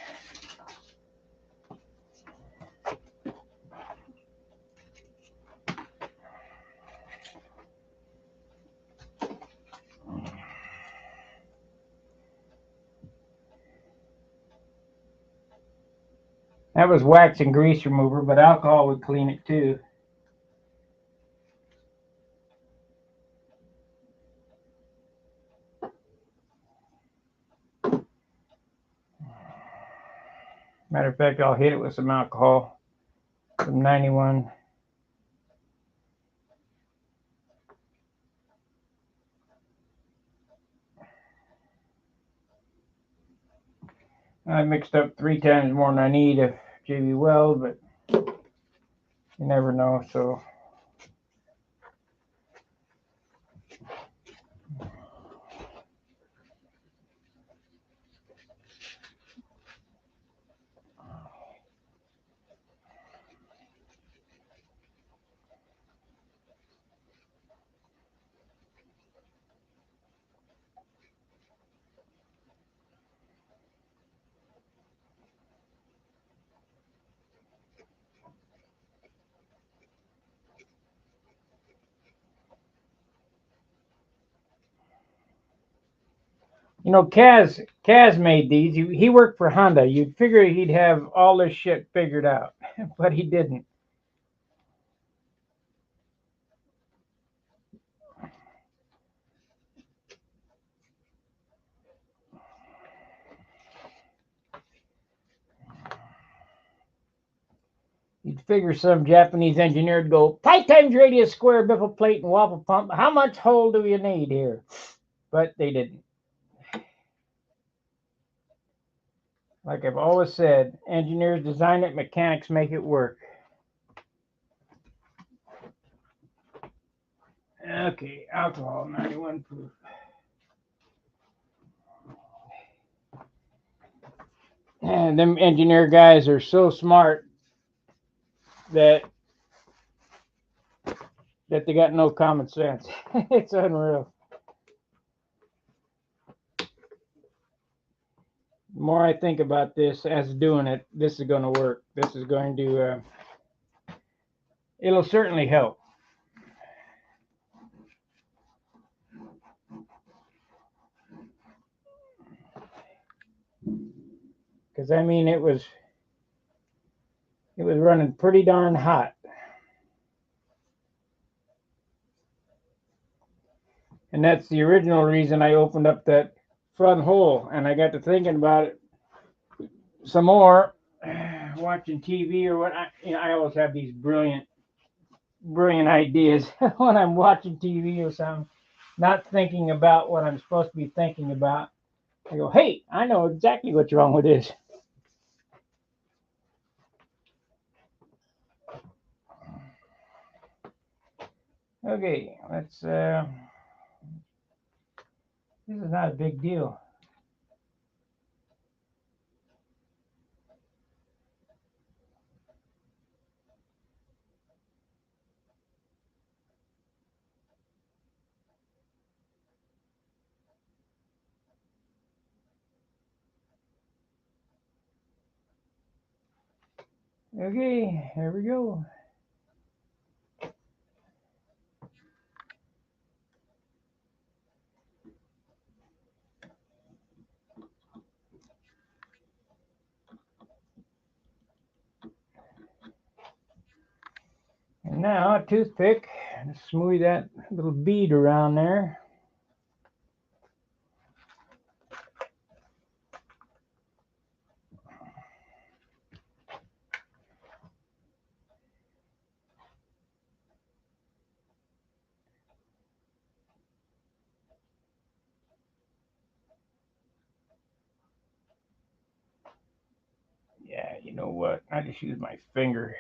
That was wax and grease remover, but alcohol would clean it too. Matter of fact, I'll hit it with some alcohol from 91. I mixed up 3 times more than I need of JB Weld, but you never know, so. You know, Kaz made these. He worked for Honda. You'd figure he'd have all this shit figured out, but he didn't. You'd figure some Japanese engineer would go, pi times radius square, biffle plate, and waffle pump. How much hole do you need here? But they didn't. Like I've always said, engineers design it, mechanics make it work. Okay, alcohol, 91 proof. And them engineer guys are so smart that they got no common sense. It's unreal. The more I think about this as doing it, this is going to work. This is going to, it'll certainly help. because I mean it was running pretty darn hot. And that's the original reason I opened up that front hole, and I got to thinking about it some more, watching TV or what. I always have these brilliant ideas when I'm watching TV or something, not thinking about what I'm supposed to be thinking about. I go, hey, I know exactly what's wrong with this. Okay, let's, this is not a big deal. Okay, here we go. And now a toothpick to smooth that little bead around there. Yeah, you know what? I just use my finger.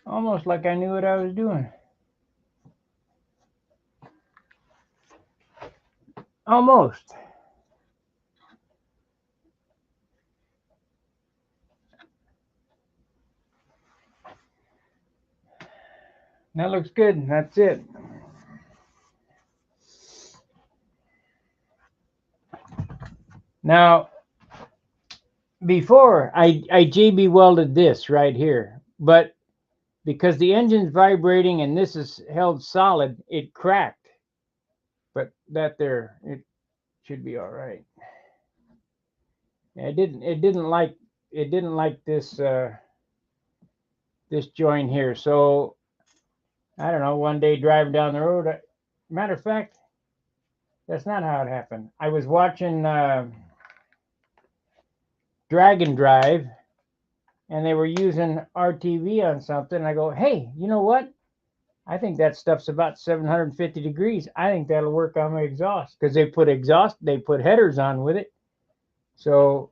Almost like I knew what I was doing. Almost. That looks good. That's it. Now, before I JB welded this right here, but because the engine's vibrating and this is held solid, it cracked. But that there, it should be all right. It didn't like this this joint here. So I don't know. One day driving down the road, matter of fact, that's not how it happened. I was watching Dragon Drive, and they were using RTV on something. And I go, hey, you know what? I think that stuff's about 750 degrees. I think that'll work on my exhaust, because they put headers on with it. So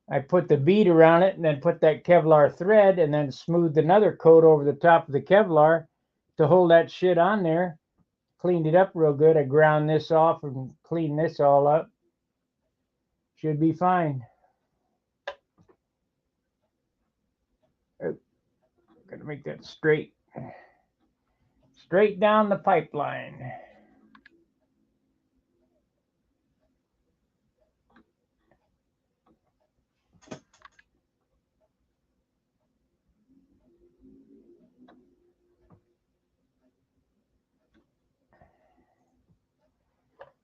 I put the bead around it and then put that Kevlar thread and then smoothed another coat over the top of the Kevlar to hold that shit on there. Cleaned it up real good. I ground this off and cleaned this all up. Should be fine. Gotta make that straight. Straight down the pipeline.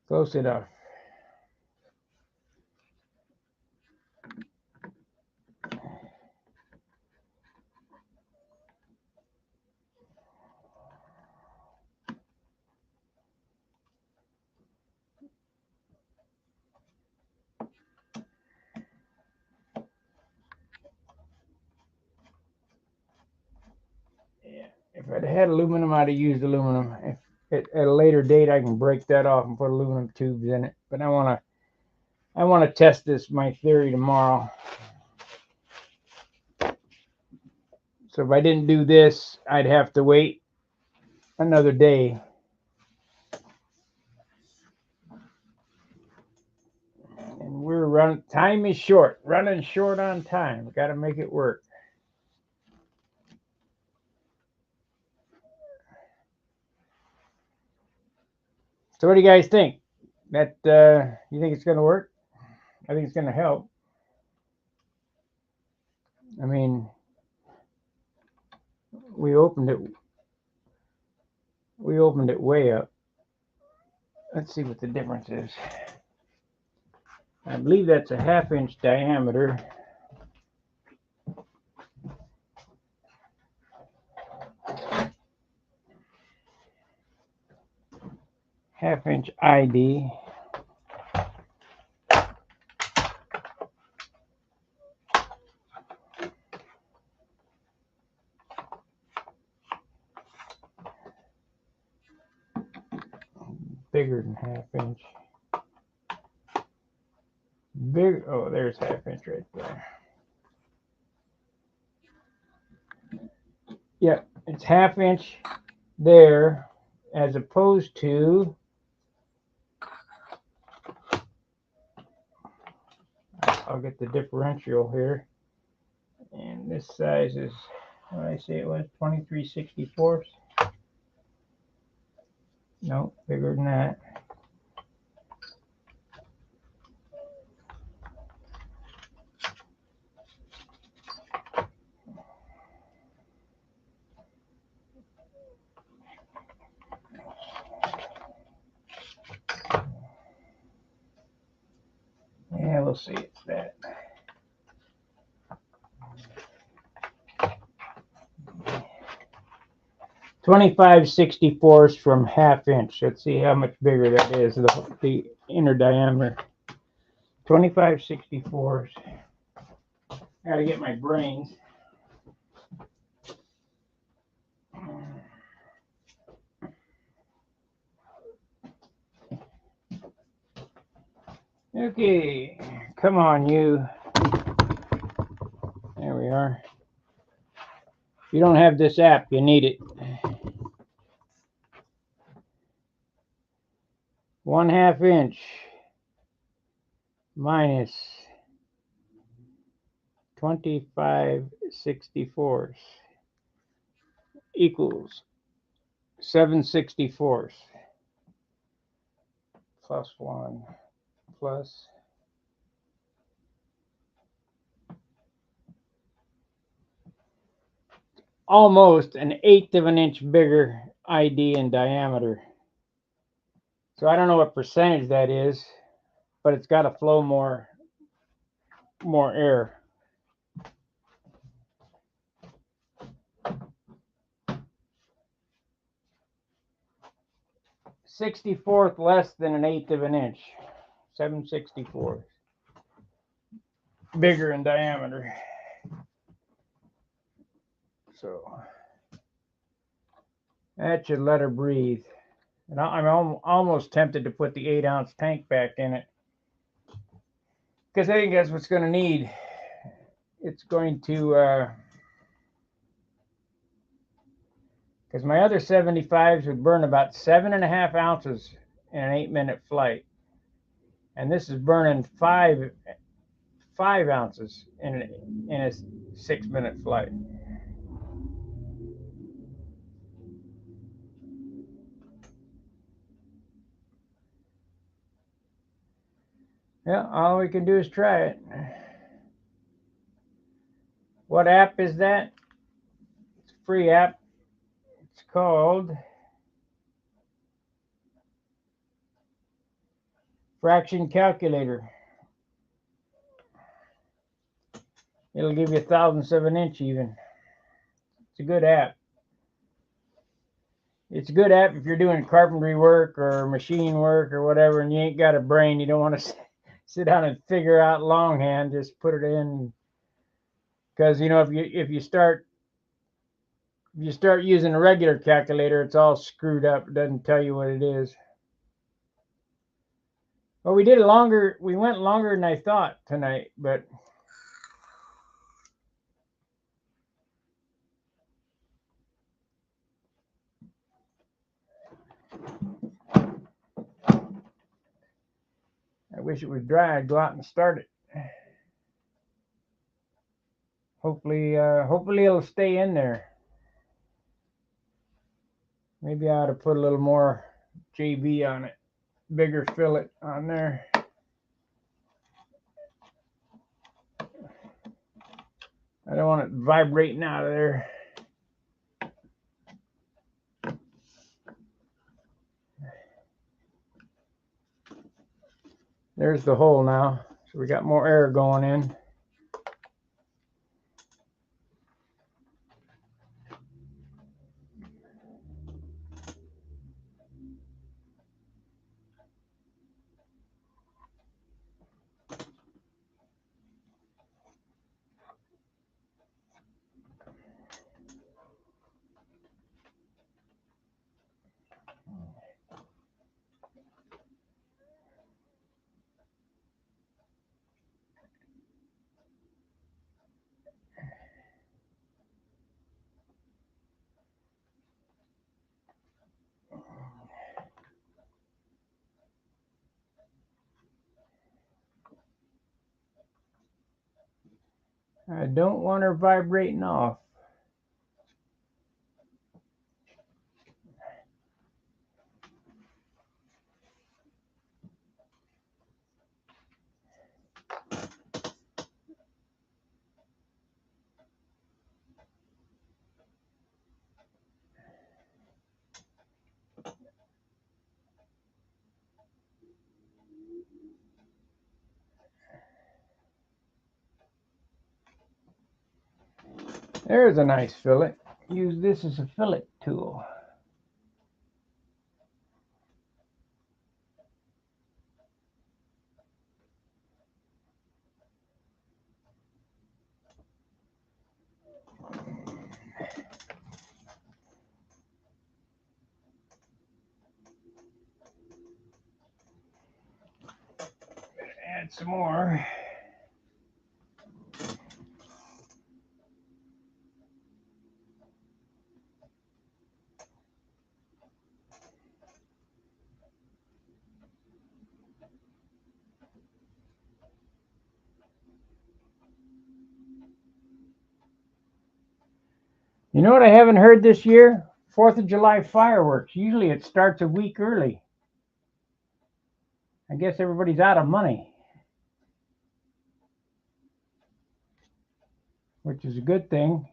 Close enough. Yeah. If I'd had aluminum, I'd have used aluminum. If at a later date I can break that off and put aluminum tubes in it. But I want to test my theory tomorrow. So if I didn't do this, I'd have to wait another day. And we're running. Time is short. Running short on time. Got to make it work. So what do you guys think? That you think it's going to work? I think it's going to help. I mean, we opened it way up. Let's see what the difference is. I believe that's a 1/2 inch diameter. Half-inch ID. Bigger than 1/2 inch. Big. Oh, there's 1/2 inch right there. Yeah, it's 1/2 inch there, as opposed to, I'll get the differential here, and this size is, what did I say it was, 23/64. No, bigger than that. Yeah, we'll see, it's that. (25/64) from 1/2 inch. Let's see how much bigger that is, the inner diameter. 25/64. Gotta get my brains. Okay, come on, you. There we are. If you don't have this app, you need it. 1/2 inch minus 25/64 equals 7/64 plus 1 plus almost an 1/8 of an inch bigger ID in diameter. So I don't know what percentage that is, but it's got to flow more air. 1/64 less than an 1/8 of an inch. 7/64. Bigger in diameter. So that should let her breathe. And I'm almost tempted to put the 8-ounce tank back in it, because I think that's what's going to need. It's going to, because my other 75s would burn about 7.5 ounces in an 8-minute flight, and this is burning 5 ounces in a 6-minute flight. Yeah, all we can do is try it. What app is that? It's a free app. It's called Fraction Calculator. It'll give you 1/1000 of an inch even. It's a good app. It's a good app if you're doing carpentry work or machine work or whatever, and you ain't got a brain. You don't want to sit down and figure out longhand. Just put it in, because you know, if you start using a regular calculator, it's all screwed up. It doesn't tell you what it is. Well, we went longer than I thought tonight, but I wish it was dry. I'd go out and start it. Hopefully it'll stay in there. Maybe I ought to put a little more JB on it. bigger fillet on there. I don't want it vibrating out of there. There's the hole now. So we got more air going in. I don't want her vibrating off. There's a nice fillet. Use this as a fillet tool. Add some more. You know what I haven't heard this year? 4th of July fireworks. Usually it starts a week early. I guess everybody's out of money, which is a good thing.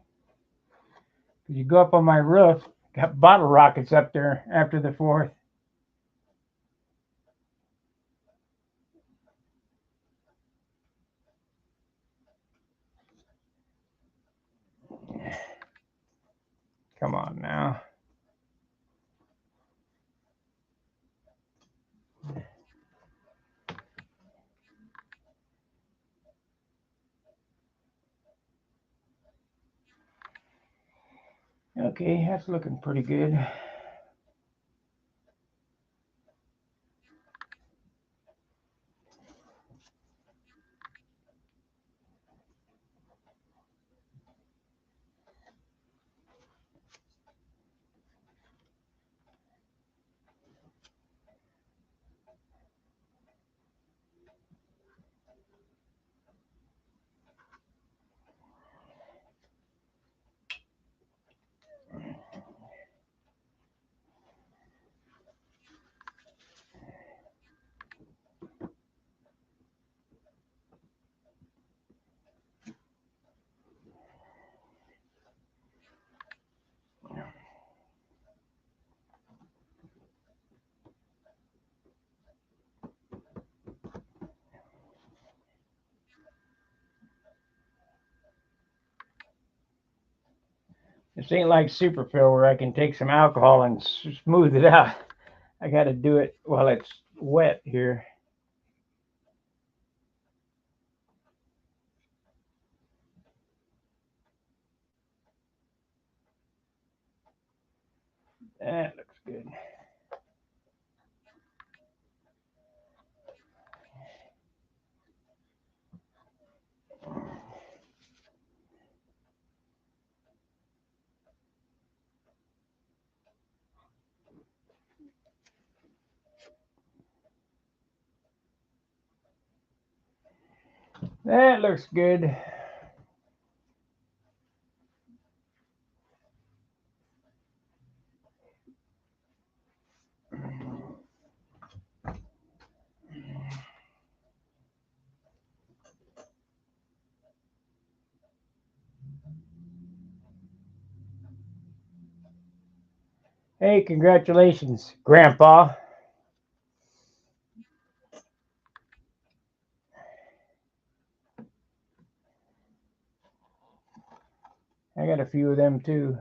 You go up on my roof, got bottle rockets up there after the 4th. Come on now. Okay, that's looking pretty good. This ain't like Superfill where I can take some alcohol and smooth it out. I got to do it while it's wet here. That looks good. That looks good. Hey, congratulations, Grandpa. I got a few of them too.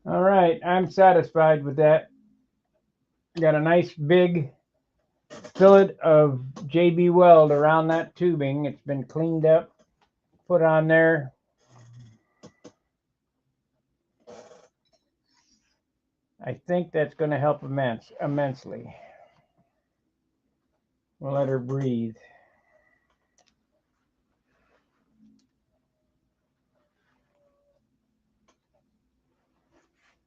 All right, I'm satisfied with that. Got a nice big fillet of JB Weld around that tubing. It's been cleaned up, put on there. I think that's going to help immensely. We'll let her breathe.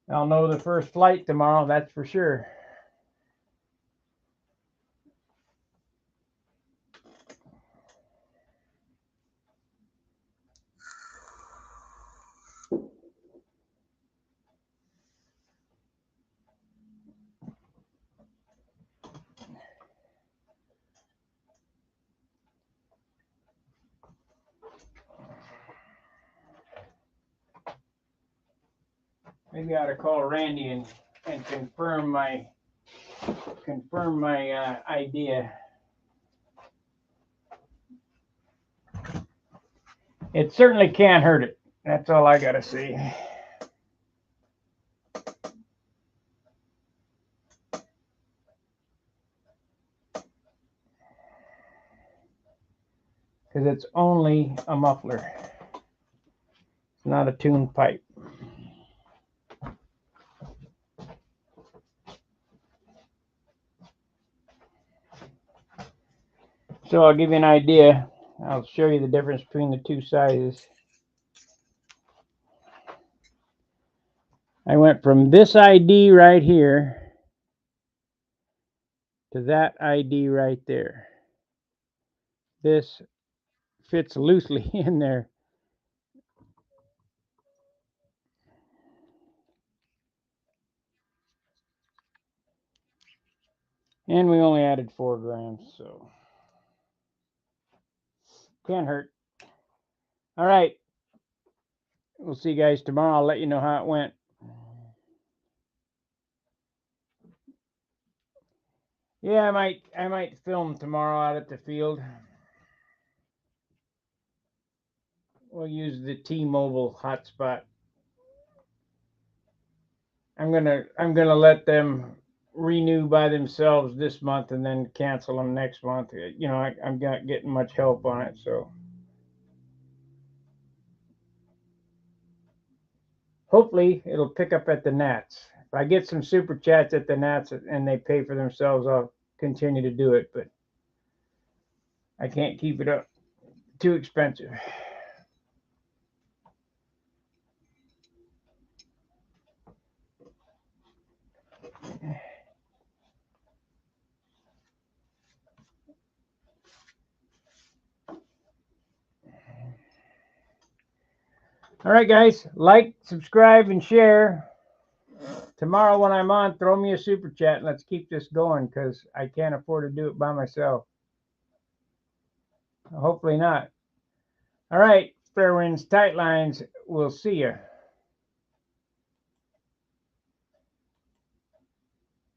I'll know the first flight tomorrow, that's for sure. Maybe I ought to call Randy and confirm my idea. It certainly can't hurt it. That's all I gotta say. Because it's only a muffler. It's not a tuned pipe. So I'll give you an idea. I'll show you the difference between the two sizes. I went from this ID right here to that ID right there. This fits loosely in there. And we only added 4 grams, so can't hurt. All right. We'll see you guys tomorrow. I'll let you know how it went. Yeah, I might film tomorrow out at the field. We'll use the T-Mobile hotspot. I'm gonna let them renew by themselves this month and then cancel them next month. You know, I'm not getting much help on it, so hopefully it'll pick up at the Nats. If I get some super chats at the Nats and they pay for themselves, I'll continue to do it, but I can't keep it up. Too expensive. All right, guys, like, subscribe, and share. Tomorrow when I'm on, throw me a super chat and let's keep this going because I can't afford to do it by myself. Hopefully not. All right, fair winds, tight lines. We'll see you.